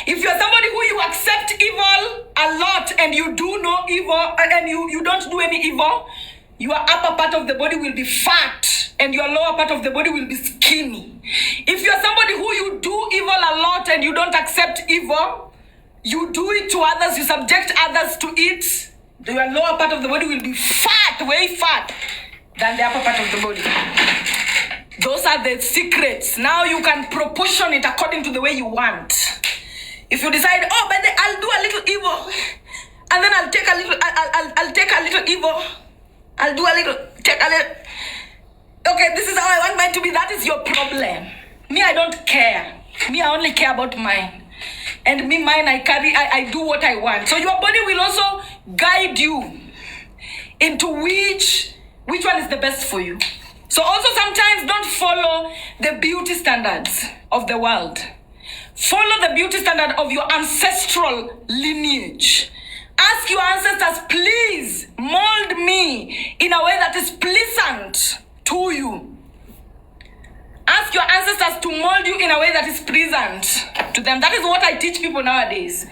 If you're somebody who you accept evil a lot and you do no evil and you don't do any evil, your upper part of the body will be fat and your lower part of the body will be skinny. If you're somebody who you do evil a lot and you don't accept evil, you do it to others, you subject others to it, your lower part of the body will be fat, way fat than the upper part of the body. Those are the secrets. Now you can proportion it according to the way you want. If you decide, oh, but I'll do a little evil, and then I'll take a little, I'll take a little evil, I'll do a little, take a little. Okay, this is how I want mine to be. That is your problem. Me, I don't care. Me, I only care about mine. And me, mine, I do what I want. So your body will also guide you into which one is the best for you. So also sometimes don't follow the beauty standards of the world. Follow the beauty standard of your ancestral lineage. Ask your ancestors, please mold me in a way that is pleasant to you. Ask your ancestors to mold you in a way that is pleasant to them. That is what I teach people nowadays.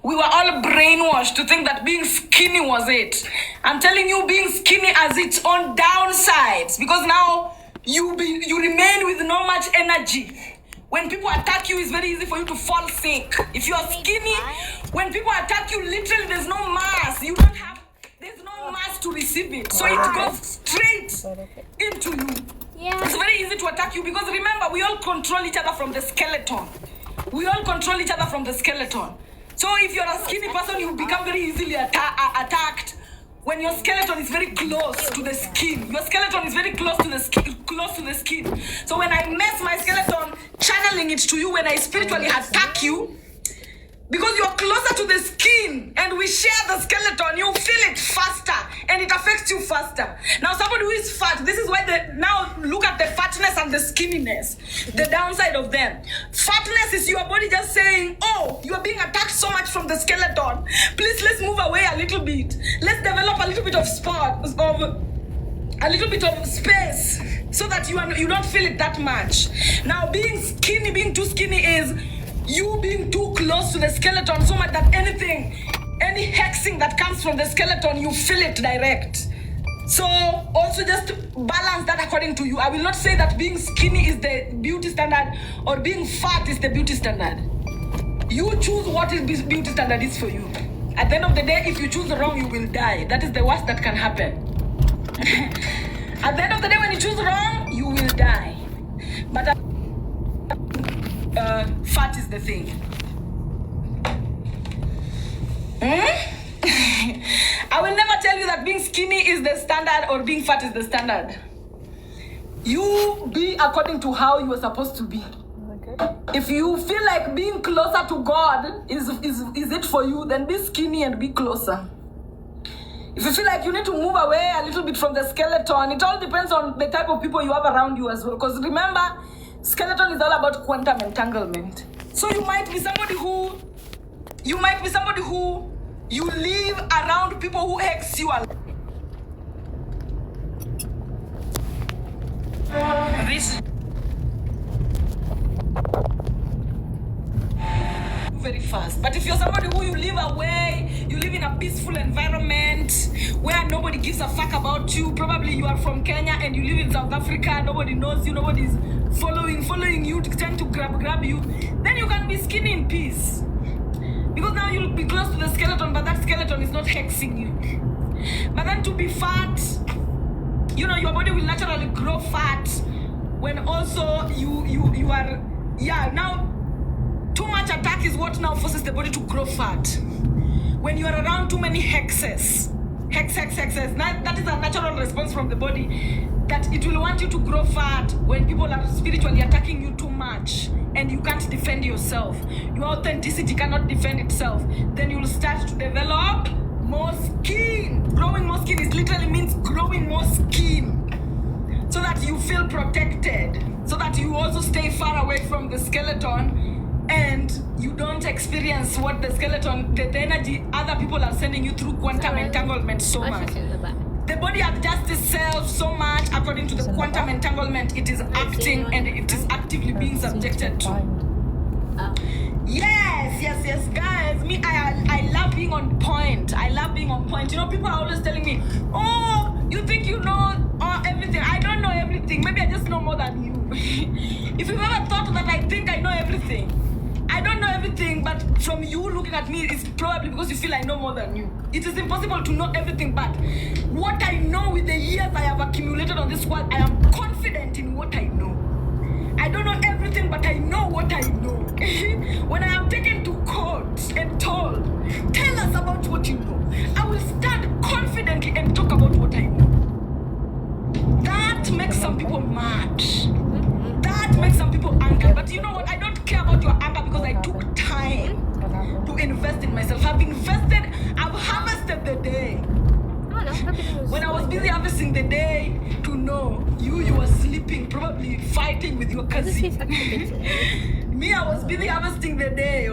We were all brainwashed to think that being skinny was it. I'm telling you, being skinny has its own downsides, because now you remain with no much energy. When people attack you, it's very easy for you to fall sick. If you are skinny, when people attack you, literally there's no mass. There's no mass to receive it. So it goes straight into you. Yeah. It's very easy to attack you because remember, we all control each other from the skeleton. We all control each other from the skeleton. So if you're a skinny person, you become very easily attacked when your skeleton is very close to the skin. Your skeleton is very close to the skin. So when I mess my skeleton, channeling it to you, when I spiritually attack you, because you're closer to the skin and we share the skeleton, you feel it faster and it affects you faster. Now somebody who is fat, this is why now look at the fatness and the skinniness, the downside of them. Fatness is your body just saying, oh, you are being attacked so much from the skeleton. Please, let's move away a little bit. Let's develop a little bit of space so that you don't feel it that much. Now being too skinny is you being too close to the skeleton so much that any hexing that comes from the skeleton, you feel it direct. So also just balance that according to you. I will not say that being skinny is the beauty standard or being fat is the beauty standard. You choose what is beauty standard is for you. At the end of the day, if you choose wrong, you will die. That is the worst that can happen. At the end of the day, when you choose wrong, you will die. But fat is the thing. I will never tell you that being skinny is the standard or being fat is the standard. You be according to how you are supposed to be. Okay. If you feel like being closer to God is it for you, then be skinny and be closer. If you feel like you need to move away a little bit from the skeleton, it all depends on the type of people you have around you as well. Because remember, skeleton is all about quantum entanglement. So you might be somebody who you live around people who hex you a lot. This very fast. But if you're somebody who you live away, you live in a peaceful environment where nobody gives a fuck about you. Probably you are from Kenya and you live in South Africa. Nobody knows you. Nobody's following you, trying to grab you. Then you can be skinny in peace. Because now you'll be close to the skeleton, but that skeleton is not hexing you. But then to be fat, you know, your body will naturally grow fat when also you are, now too much attack is what now forces the body to grow fat. When you are around too many hexes, that is a natural response from the body, that it will want you to grow fat when people are spiritually attacking you too much and you can't defend yourself. Your authenticity cannot defend itself. Then you will start to develop more skin. Growing more skin literally means growing more skin so that you feel protected, so that you also stay far away from the skeleton and you don't experience what the skeleton, the energy other people are sending you through quantum entanglement so much. The body adjusts itself so much according to the quantum entanglement it is acting and it is actively being subjected to. Yes, guys. Me, I love being on point. You know, people are always telling me, oh, you think you know everything. I don't know everything. Maybe I just know more than you. If you've ever thought that I think I know everything, I don't know everything, but from you looking at me, it's probably because you feel I know more than you. It is impossible to know everything, but what I know with the years I have accumulated on this world, I am confident in what I know. I don't know everything, but I know what I know. When I am taken to court and told, tell us about what you know, I will stand confidently and talk about what I know. That makes some people mad. That makes some people angry. But you know what? I don't care about your anger because I took time to invest in myself. I've harvested the day. When I was busy harvesting the day to know you were sleeping, probably fighting with your cousin. Me, I was busy harvesting the day,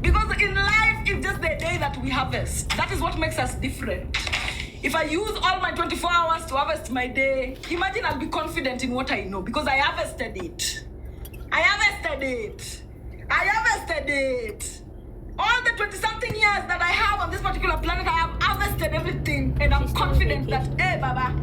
because in life, it's just the day that we harvest. That is what makes us different. If I use all my 24 hours to harvest my day, imagine I'll be confident in what I know because I harvested it. All the 20-something years that I have on this particular planet, I have harvested everything and I'm confident that, hey, Baba,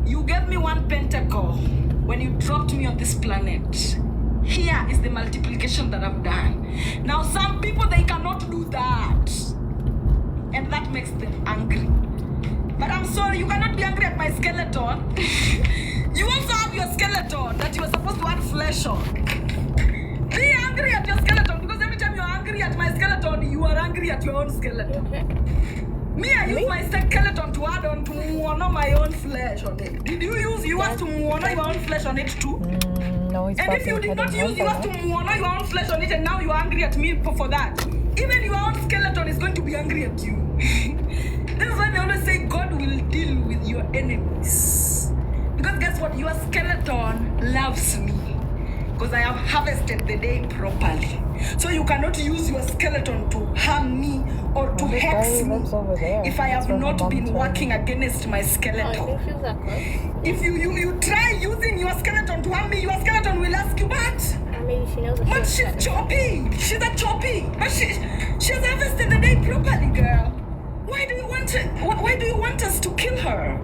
you gave me one pentacle when you dropped me on this planet. Here is the multiplication that I've done. Now, some people, they cannot do that. And that makes them angry. But I'm sorry, you cannot be angry at my skeleton. You also have your skeleton that you are supposed to add flesh on. Be angry at your skeleton because every time you're angry at my skeleton, you are angry at your own skeleton. Me, I use my skeleton to add on to my own flesh on it. Did you use yours to honor your own flesh on it too? No, it's and if you did not use yours to honor your own flesh on it and now you're angry at me for that, even your own skeleton is going to be angry at you. This is why they always say God will deal with your enemies. Because guess what? Your skeleton loves me. Because I have harvested the day properly. So you cannot use your skeleton to harm me or to hex me if I have not been working against my skeleton. If you try using your skeleton to harm me, your skeleton will ask you, but she's choppy. She's a choppy. But she has harvested the day properly, girl. Why do you want us to kill her?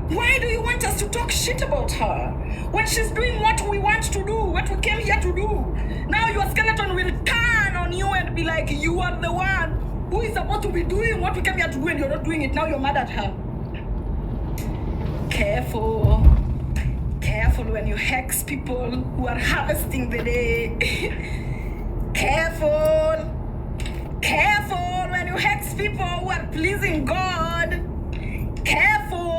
Why do you want us to talk shit about her? When she's doing what we want to do, what we came here to do. Now your skeleton will turn on you and be like, you are the one who is supposed to be doing what we came here to do and you're not doing it. Now you're mad at her. Careful. Careful when you hex people who are harvesting the day. Careful. Careful when you hex people who are pleasing God. Careful.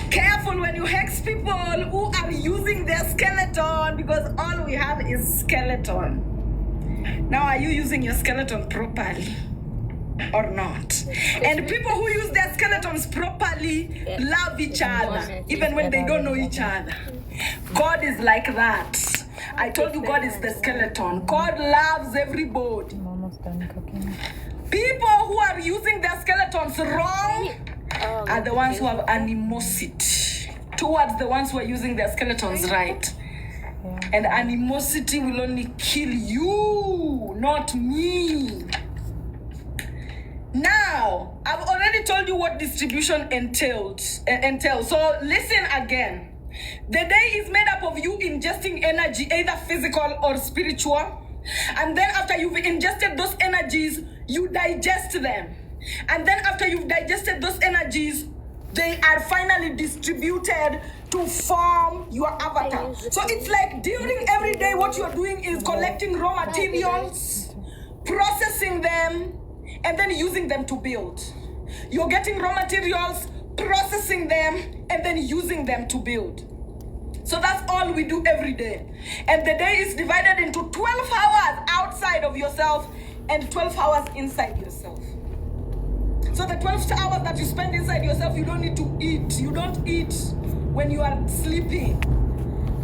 Careful when you hex people who are using their skeleton because all we have is skeleton. Now, are you using your skeleton properly or not? And people who use their skeletons properly love each other, even when they don't know each other. God is like that. I told you God is the skeleton. God loves everybody. People who are using their skeletons wrong are the ones who have animosity towards the ones who are using their skeletons right. And animosity will only kill you, not me. Now Now, I've already told you what distribution entails. So listen again. The day is made up of you ingesting energy, either physical or spiritual. And then after you've ingested those energies, you digest them. And then after you've digested those energies, they are finally distributed to form your avatar. So it's like during every day, what you're doing is collecting raw materials, processing them, and then using them to build. You're getting raw materials, processing them, and then using them to build. So that's all we do every day. And the day is divided into 12 hours outside of yourself and 12 hours inside yourself. So the 12 hours that you spend inside yourself, you don't need to eat. You don't eat when you are sleeping,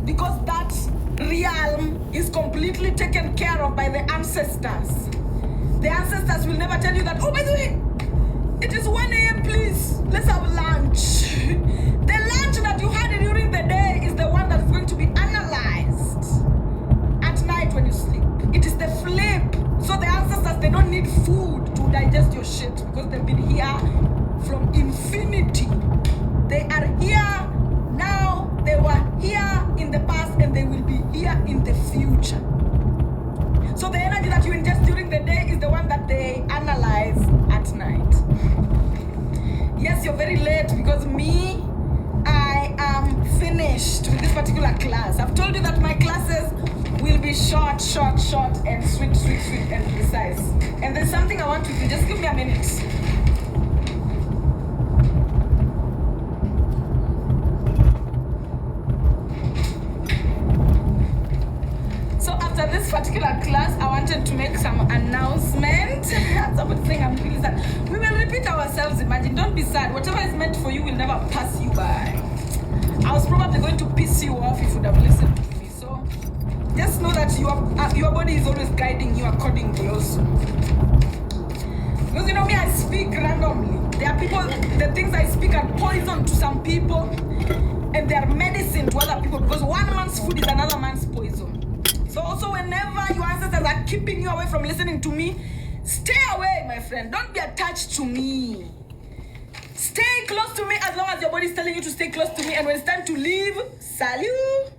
because that realm is completely taken care of by the ancestors. The ancestors will never tell you that, oh, by the way, it is 1 a.m., please, let's have lunch. The lunch that you had during the day is the one that's going to be analyzed at night when you sleep. It is the flip. So the ancestors, they don't need food to digest your shit, because they've been here from infinity. They are here now, they were here in the past, and they will be here in the future. So the energy that you ingest during the day is the one that they analyze at night. Yes, you're very late, because me, I am finished with this particular class. I've told you that my classes will be short, and sweet, and precise. And there's something I want you to just give me a minute. So after this particular class, I wanted to make some announcement. Somebody saying I'm really sad. We will repeat ourselves, imagine. Don't be sad. Whatever is meant for you will never pass you by. I was probably going to piss you off if you would have listened to me. So just know that your body is always guiding you accordingly also. Because you know me, I speak randomly. There are people, the things I speak are poison to some people, and they are medicine to other people, because one man's food is another man's poison. So also whenever your ancestors are keeping you away from listening to me, stay away, my friend. Don't be attached to me. Stay close to me as long as your body is telling you to stay close to me. And when it's time to leave, salut.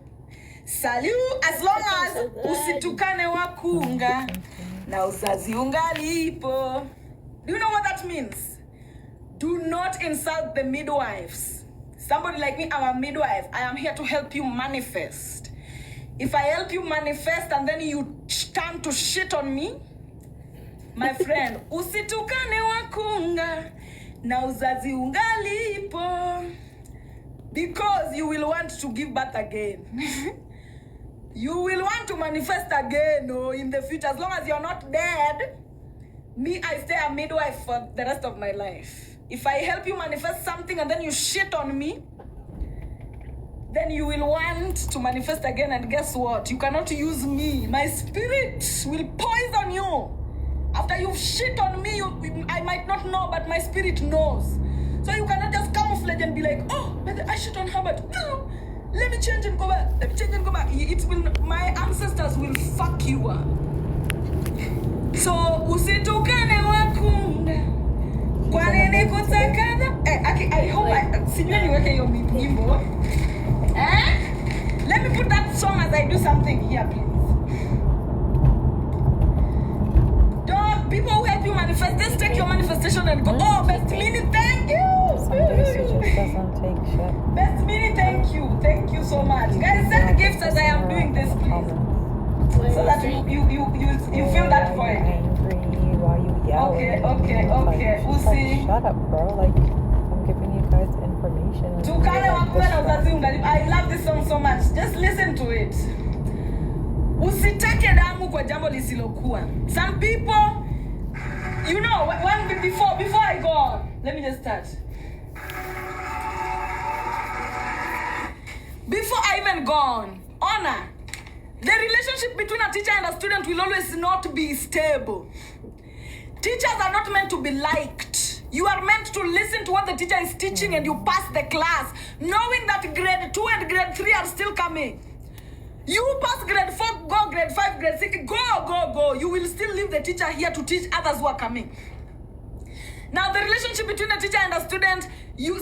As long as usitukane wakunga na uzazi ungalipo. Do you know what that means? Do not insult the midwives. Somebody like me, I'm a midwife. I am here to help you manifest. If I help you manifest and then you turn to shit on me, my friend, usitukane wakunga na uzazi ungalipo, because you will want to give birth again. You will want to manifest again in the future. As long as you're not dead, me, I stay a midwife for the rest of my life. If I help you manifest something and then you shit on me, then you will want to manifest again, and guess what? You cannot use me. My spirit will poison you. After you've shit on me, I might not know, but my spirit knows. So you cannot just camouflage and be like, oh, but I shit on her, but no, let me change and go back. It will, my ancestors will fuck you up. So, usitukane wakunda. Kwa nini kutakana? I hope sijui niweke hiyo nyimbo. Let me put that song as I do something here, please. People who help you manifest, just take your manifestation and go, oh, Best Mini, thank you. Some days she just doesn't take shit. Best Mini, thank you so much. Guys, send gifts as I am doing this, please. So that you feel that Why point. you angry? Why you yelling? Okay. We'll see. Shut up, bro. Like, I'm giving you guys information. I love this song so much. Just listen to it. Usitake damu kwa jambo lisilokuwa. Some people, you know, before I go on, let me just start. Before I even go on, honor. The relationship between a teacher and a student will always not be stable. Teachers are not meant to be liked. You are meant to listen to what the teacher is teaching and you pass the class, knowing that grade 2 and grade 3 are still coming. You pass grade 4, go grade 5, grade 6, go. You will still leave the teacher here to teach others who are coming. Now, the relationship between a teacher and a student,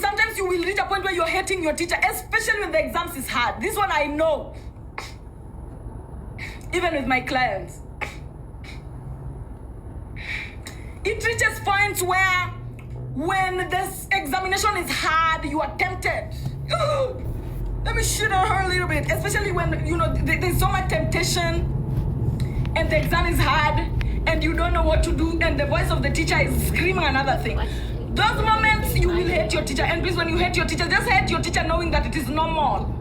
sometimes you will reach a point where you're hating your teacher, especially when the exams is hard. This one I know. Even with my clients. It reaches points where when this examination is hard, you are tempted. Let me shit on her a little bit, especially when, there's so much temptation and the exam is hard and you don't know what to do and the voice of the teacher is screaming another thing. Those moments you will hate your teacher. And please, when you hate your teacher, just hate your teacher knowing that it is normal.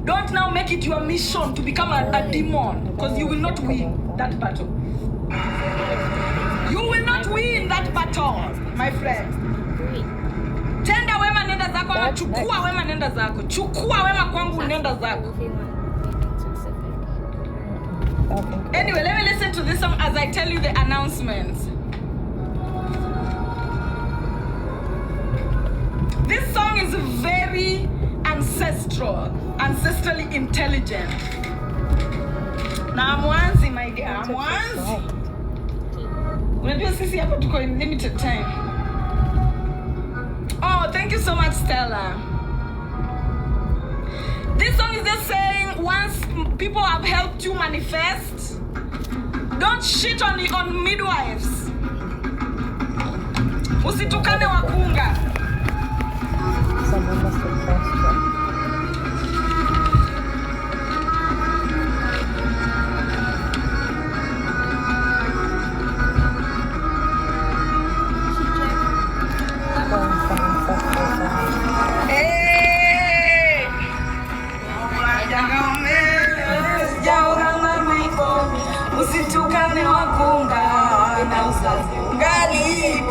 Don't now make it your mission to become a demon, because you will not win that battle. You will not win that battle, my friend. Tenda wema nenda zako, ama chukua wema nenda zako. Chukua wema kwangu nenda zako. Anyway, let me listen to this song as I tell you the announcements. This song is very ancestrally intelligent. Na mwanzi, my dear, mwanzi. Unajua sisi hapa tuko in limited time. Oh, thank you so much, Stella. This song is just saying, once people have helped you manifest, don't shit on midwives. Usitukane wakunga. Someone must have pressed you.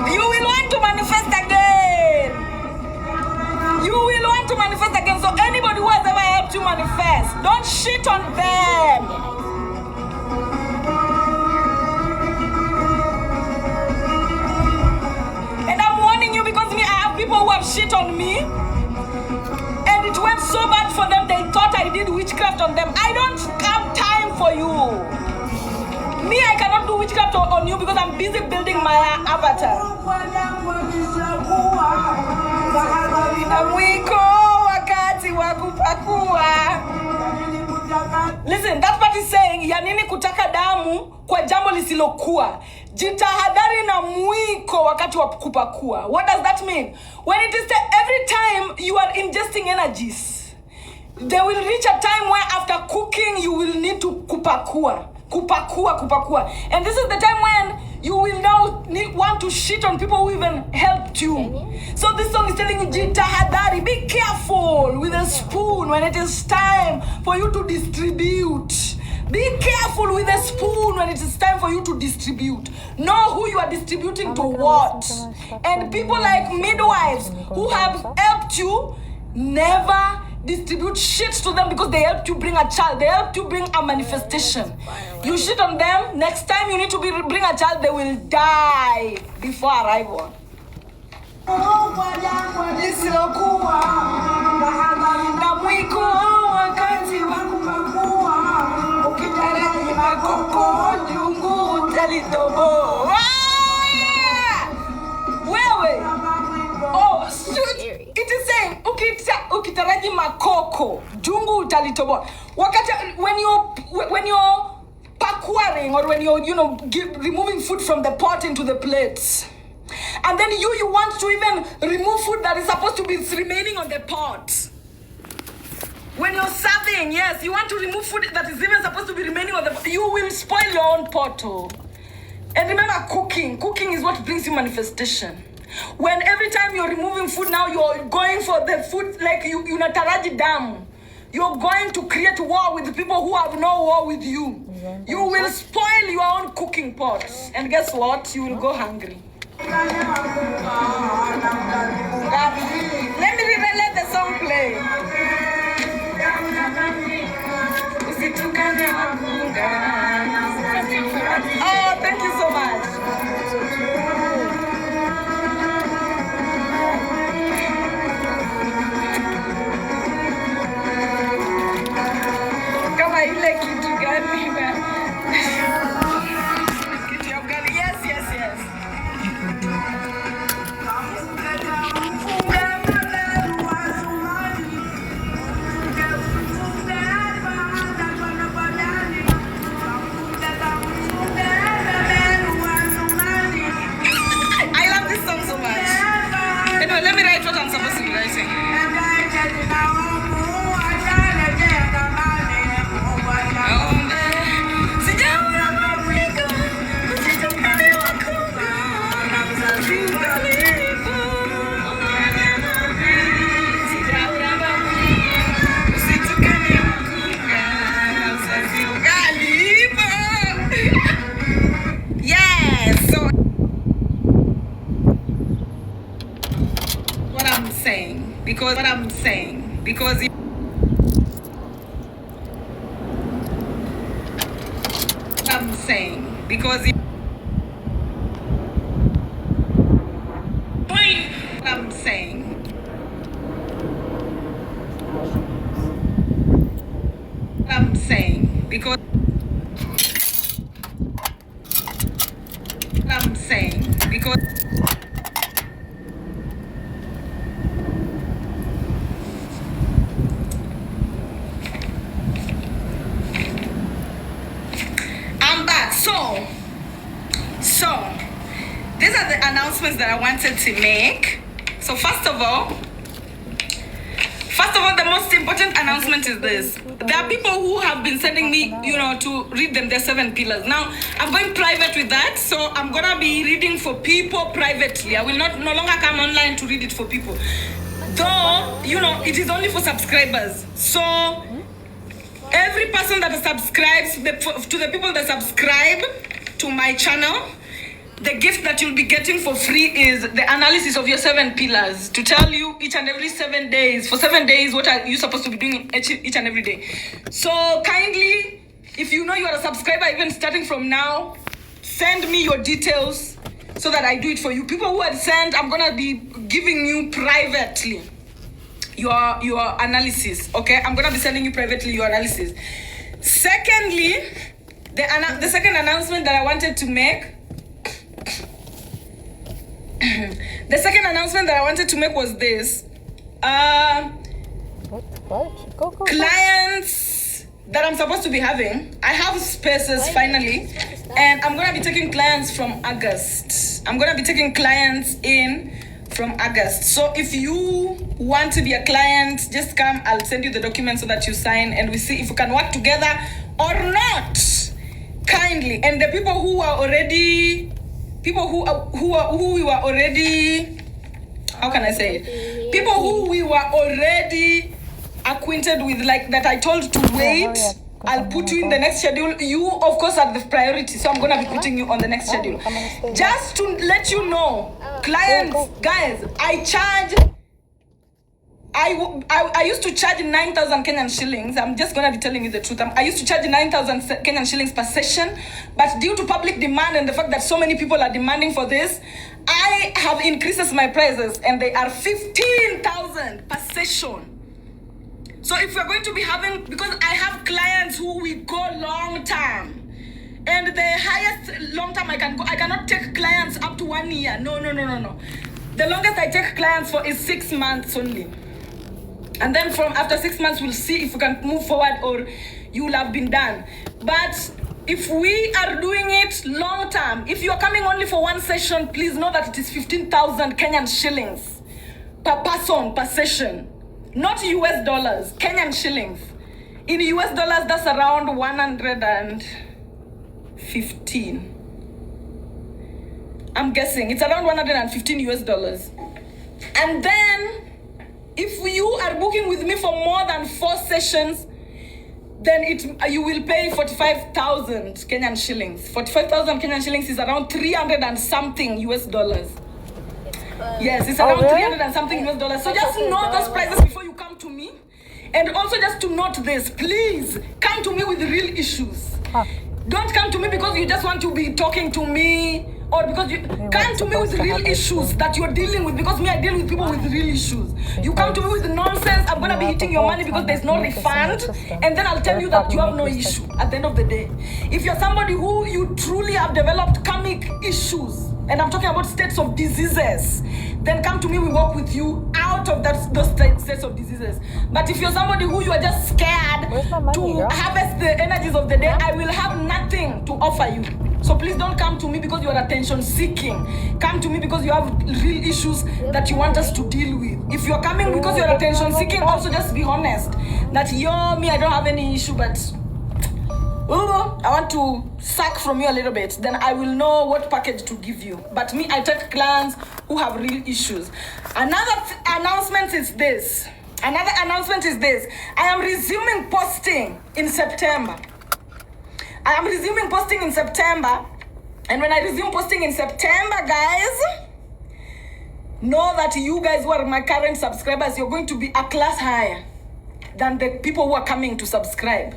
You will want to manifest again. You will want to manifest again. So anybody who has ever helped you manifest, don't shit on them. And I'm warning you, because I have people who have shit on me. And it went so bad for them, they thought I did witchcraft on them. I don't have time for you. Me, I cannot do witchcraft on you because I'm busy building my avatar. Listen, that part is saying, ya nini kutaka damu kwa jambo lisilokuwa. Jitahadhari na mwiko wakati wa kupakua. What does that mean? When it is every time you are ingesting energies, there will reach a time where after cooking you will need to kupakua. And this is the time when you will now want to shit on people who even helped you. So this song is telling you, jitahadhari, be careful with a spoon when it is time for you to distribute. Be careful with a spoon when it is time for you to distribute. Know who you are distributing to what. And people like midwives who have helped you, never distribute shit to them because they helped you bring a child. They helped you bring a manifestation. You shit on them, next time you need to bring a child, they will die before arrival. Oh, shoot. It is saying, ukitaraji makoko, jungu utalitoboa. When you're pakuaring, or when you're, removing food from the pot into the plates, and then you want to even remove food that is supposed to be remaining on the pot. When you're serving, yes, you want to remove food that is even supposed to be remaining on the pot. You will spoil your own pot. And remember, cooking is what brings you manifestation. When every time you're removing food, now you're going for the food, like unataraji damu. You're going to create war with the people who have no war with you. You will spoil your own cooking pots. And guess what? You will go hungry. Let the song play. Oh, thank you so much. Kama ile kitu gani na kitu ya gani? Yes. because I'm saying because I'm saying because I'm saying because I'm back. So these are the announcements that I wanted to make. So first of all, the most important announcement is this. There are people who have been sending me, to read them their 7 pillars. Now, I'm going private with that, so I'm going to be reading for people privately. I will no longer come online to read it for people. Though, it is only for subscribers. So, every person that subscribes, to the people that subscribe to my channel, the gift that you'll be getting for free is the analysis of your 7 pillars to tell you each and every 7 days. For 7 days, what are you supposed to be doing each and every day? So kindly, if you know you are a subscriber, even starting from now, send me your details so that I do it for you. People who had sent, I'm going to be giving you privately your analysis, okay? I'm going to be sending you privately your analysis. Secondly, the second announcement that I wanted to make was this. Go. Clients that I'm supposed to be having. I have spaces finally, and I'm gonna be taking clients from August. I'm gonna be taking clients in from August. So if you want to be a client, just come. I'll send you the documents so that you sign, and we see if we can work together or not. Kindly, and the people who are already. Who we were already, how can I say it? People who we were already acquainted with, like that I told to wait. I'll put you in the next schedule. You, of course, are the priority, so I'm gonna be putting you on the next schedule. Just to let you know, clients, guys, I used to charge 9,000 Kenyan shillings. I'm just going to be telling you the truth. I used to charge 9,000 Kenyan shillings per session. But due to public demand and the fact that so many people are demanding for this, I have increased my prices and they are 15,000 per session. So if we're going to be having, because I have clients who we go long term. And the highest long term I can go, I cannot take clients up to 1 year. No. The longest I take clients for is 6 months only. And then from after 6 months, we'll see if we can move forward or you will have been done. But if we are doing it long term, if you are coming only for 1 session, please know that it is 15,000 Kenyan shillings per person, per session. Not US dollars, Kenyan shillings. In US dollars, that's around 115. I'm guessing it's around 115 US dollars. And then, if you are booking with me for more than 4 sessions, then you will pay 45,000 Kenyan shillings. 45,000 Kenyan shillings is around 300 and something US dollars. Yes, it's around 300 and something US dollars. So just know those prices before you come to me. And also just to note this, please come to me with real issues. Don't come to me because you just want to be talking to me, or because you come to me with real issues that you're dealing with, because me, I deal with people with real issues. You come to me with nonsense, I'm gonna be eating your money because there's no refund, and then I'll tell you that you have no issue at the end of the day. If you're somebody who you truly have developed karmic issues, and I'm talking about states of diseases, then come to me, we work with you out of those states of diseases. But if you're somebody who you are just scared to harvest the energies of the day, I will have nothing to offer you. So please don't come to me because you are attention seeking. Come to me because you have real issues that you want us to deal with. If you're coming because you're attention seeking, also just be honest that me, I don't have any issue, but I want to suck from you a little bit, then I will know what package to give you. But me, I take clients who have real issues. Another announcement is this. I am resuming posting in September. And when I resume posting in September, guys, know that you guys who are my current subscribers, you're going to be a class higher. than the people who are coming to subscribe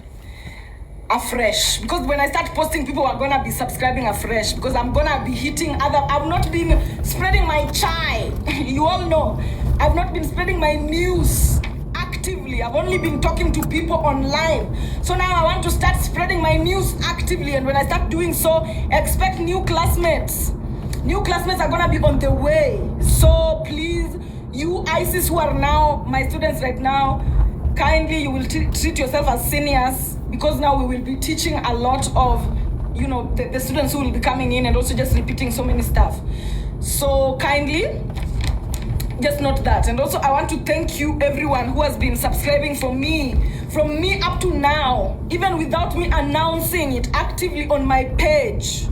afresh. Because when I start posting, people are gonna be subscribing afresh because I'm gonna be hitting other. I've not been spreading my chai. You all know I've not been spreading my news actively. I've only been talking to people online. So now I want to start spreading my news actively, and when I start doing so, expect new classmates. New classmates are gonna be on the way. So please, you ISIS who are now my students right now, kindly you will treat yourself as seniors, because now we will be teaching a lot of, you know, the students who will be coming in, and also just repeating so many stuff. So kindly just note that. And also I want to thank you everyone who has been subscribing from me up to now, even without me announcing it actively on my page.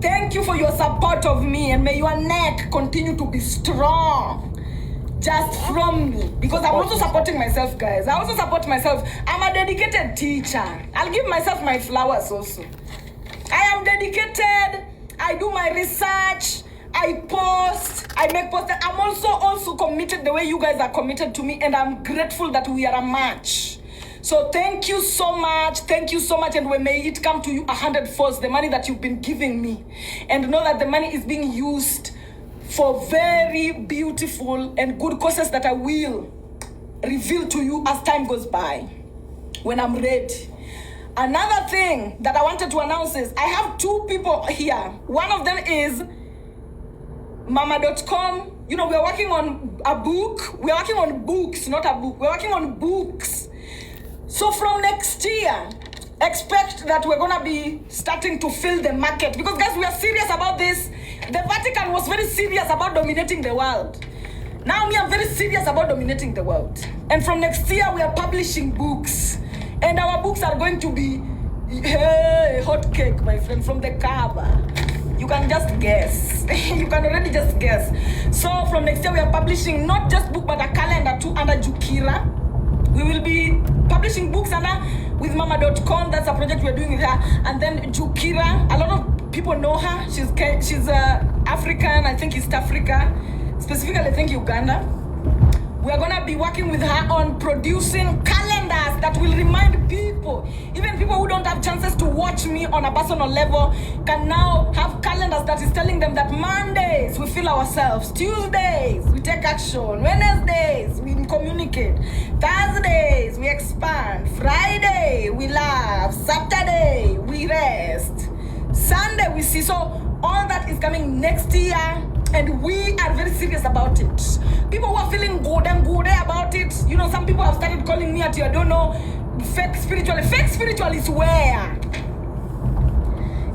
Thank you for your support of me, and may your neck continue to be strong just from me, because I'm also supporting myself, guys. I also support myself. I'm a dedicated teacher. I'll give myself my flowers also. I am dedicated. I do my research. I post. I make posts. I'm also committed the way you guys are committed to me, and I'm grateful that we are a match. So thank you so much. Thank you so much, and may it come to you 100-fold, the money that you've been giving me. And know that the money is being used for very beautiful and good causes that I will reveal to you as time goes by, when I'm ready. Another thing that I wanted to announce is I have 2 people here. One of them is Mama.com. You know, we're working on a book. We're working on books, not a book. We're working on books. So from next year, expect that we're gonna be starting to fill the market, because guys, we are serious about this. The Vatican was very serious about dominating the world. Now me, I'm very serious about dominating the world. And from next year, we are publishing books, and our books are going to be hot cake, my friend, from the cover. You can just guess. You can already just guess. So from next year, we are publishing not just book, but a calendar too under Jukira. We will be publishing books with Mama.com. That's a project we're doing with her. And then Jukira, a lot of people know her. She's African, I think East Africa, specifically I think Uganda. We are gonna be working with her on producing calendars that will remind people, even people who don't have chances to watch me on a personal level, can now have calendars that is telling them that Mondays we feel ourselves, Tuesdays we take action, Wednesdays we communicate, Thursdays we expand, Friday we laugh, Saturday we rest, Sunday we see. So all that is coming next year, and we are very serious about it. People who are feeling good and good about it, you know, some people have started calling me at you, I don't know, fake spiritualist. Fake spiritualist where?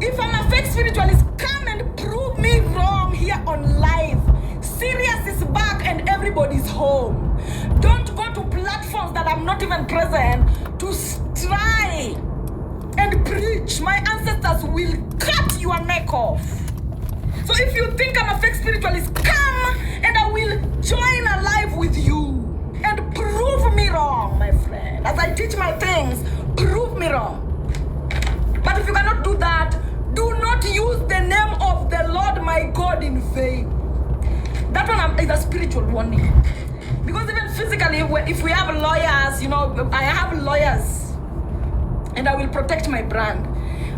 If I'm a fake spiritualist, come and prove me wrong here on live. Serious is back and everybody's home. Don't go to platforms that I'm not even present to try and preach. My ancestors will cut your neck off. So if you think I'm a fake spiritualist, come and I will join a live with you and prove me wrong, my friend. As I teach my things, prove me wrong. But if you cannot do that, do not use the name of the Lord my God in vain. That one is a spiritual warning. Because even physically, if we have lawyers, you know, I have lawyers, and I will protect my brand.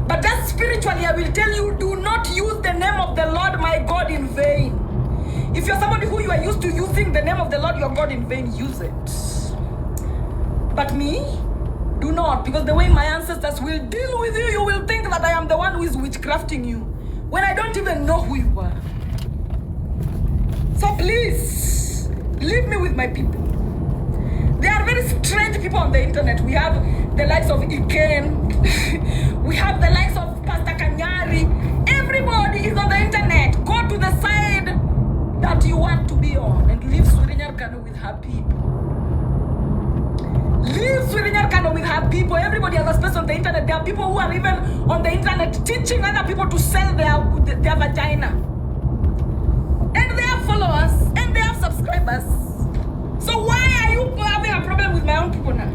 But just spiritually, I will tell you, do not use the name of the Lord my God in vain. If you're somebody who you are used to using the name of the Lord your God in vain, use it. But me, do not, because the way my ancestors will deal with you, you will think that I am the one who is witchcrafting you, when I don't even know who you are. So please, leave me with my people. There are very strange people on the internet. We have the likes of Iken. We have the likes of Pastor Kanyari. Everybody is on the internet. Go to the side that you want to be on and leave Surinyar Kano with her people. Leave Surinyar Kano with her people. Everybody has a space on the internet. There are people who are even on the internet teaching other people to sell their vagina. And they have followers and they have subscribers. So why are you having a problem with my own people now?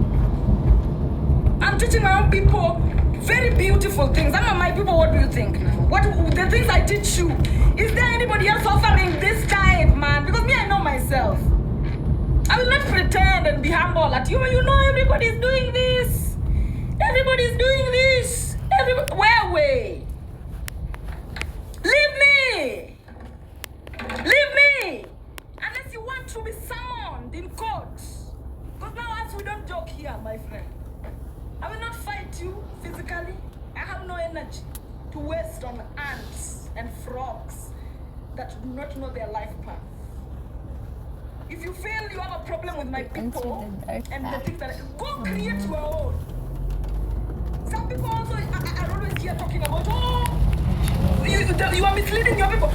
I'm teaching my own people very beautiful things. I'm my people, what do you think now? What the things I teach you? Is there anybody else offering this type, man? Because me, I know myself. I I will not pretend and be humble at you. You know everybody's doing this. Everybody's doing this. Where? Leave me. Leave me. Unless you want to be summoned in court. Because now us, we don't joke here, my friend. I will not fight you physically. I have no energy to waste on ants and frogs that do not know their life path. If you feel you have a problem with my people and the things that go create your own. Some people also are always here talking about, you are misleading your people.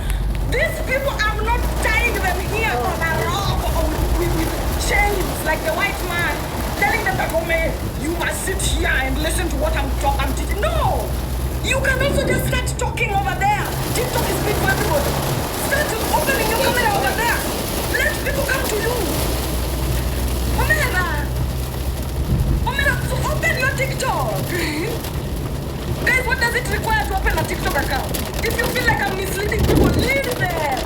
These people, I'm not tying them here on a rope or with chains like the white man, telling them that, oh man, you must sit here and listen to what I'm teaching. No! You can also just start talking over there. TikTok is big for everybody. Start opening your camera over there. Let people come to you. Omera, so open your TikTok. Guys, what does it require to open a TikTok account? If you feel like I'm misleading people, leave there.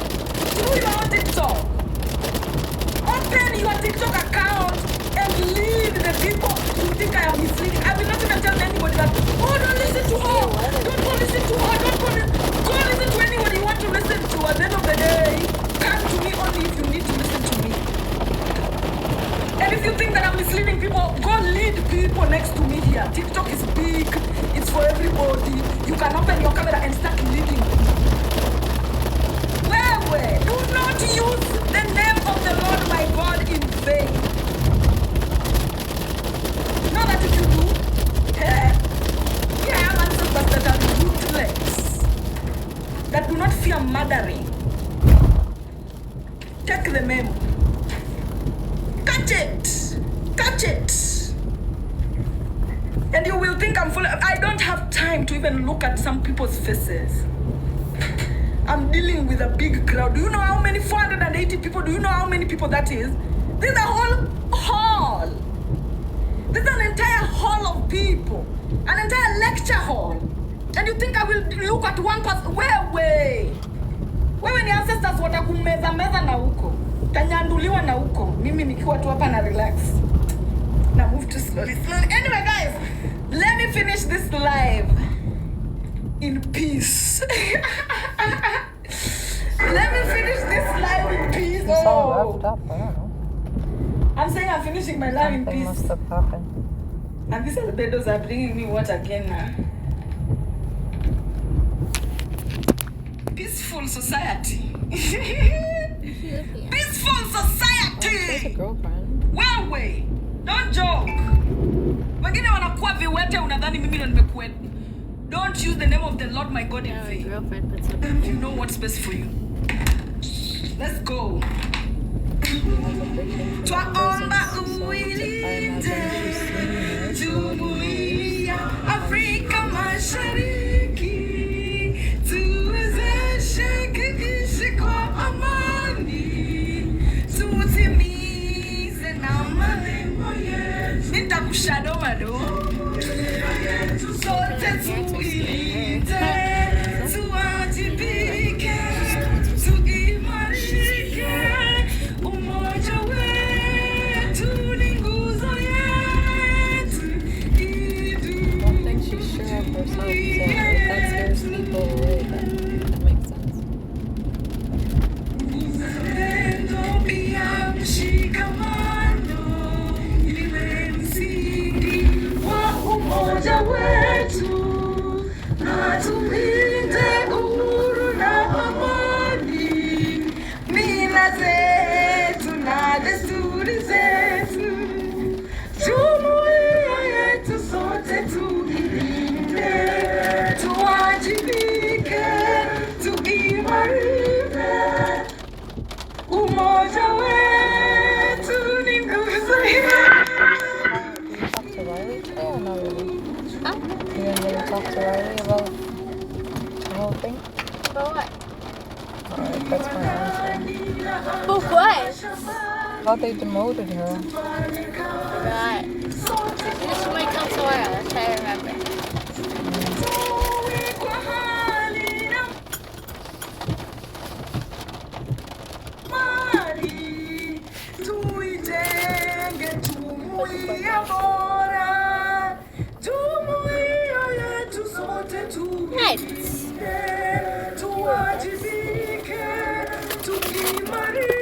Do your own TikTok. Open your TikTok account and lead the people who think I am misleading. I will not even tell anybody that, don't listen to her. Don't go listen to her. Go listen to anybody you want to listen to. At the end of the day, come to me only if you need to listen to me. And if you think that I'm misleading people, go lead people next to me here. TikTok is big. It's for everybody. You can open your camera and start leading. Where? Do not use the name of the Lord my God in vain. Know that if you do, here I have ancestors that are ruthless, that do not fear murdering. Take the memo. Catch it. And you will think I'm full. I don't have time to even look at some people's faces. I'm dealing with a big crowd. Do you know how many? 480 people. Do you know how many people that is? This is a whole hall. This is an entire hall of people. An entire lecture hall. And you think I will look at one person? Wewe ni ancestors watakumeza na huko. Tanyanduliwa na huko. Mimi nikiwa tu hapa na relax. Now move to slowly. Anyway, guys, let me finish this live in peace. Let me finish this live in peace. You sound wrapped up. I don't know. I'm saying I'm finishing my live in Something peace. must have happened. And these albedos are bringing me what again now? Peaceful society. Peaceful society. She's a girlfriend. Wewe, don't joke. Wengine wanakuwa viwete unadhani mimi ndo nimekuweta. Don't use the name of the Lord my God in vain. Girlfriend puts up. You know what's best for you. Let's go. Twaomba uilinde Jumuiya Afrika Mashariki, tuwezeshe kuishi kwa amani, tutimize na malengo yetu. Nitakushadoma do. Sote tuilinde, tuwajibike, tuimarike. Umoja wetu ni nguzo yetu. I don't think she's sure of herself, so if that scares people away, then that makes sense. Upendo pia mshikamano iwe msingi wa umoja wetu, na tulinde uhuru na amani, mila zetu na desturi zetu. Jumuiya yetu sote tuilinde, tuwajibike, tuimarike. Umoja wetu ni nguzo yetu. Did you talk to Riley today or not really? Huh? You didn't really talk to Riley about the whole thing? For what? Alright, that's my answer. For what? How they demoted her. Right. This might come tomorrow. That's how I remember. Tuite bora, jumuiya yetu sote Nice. tuwajibike, tukiimarisha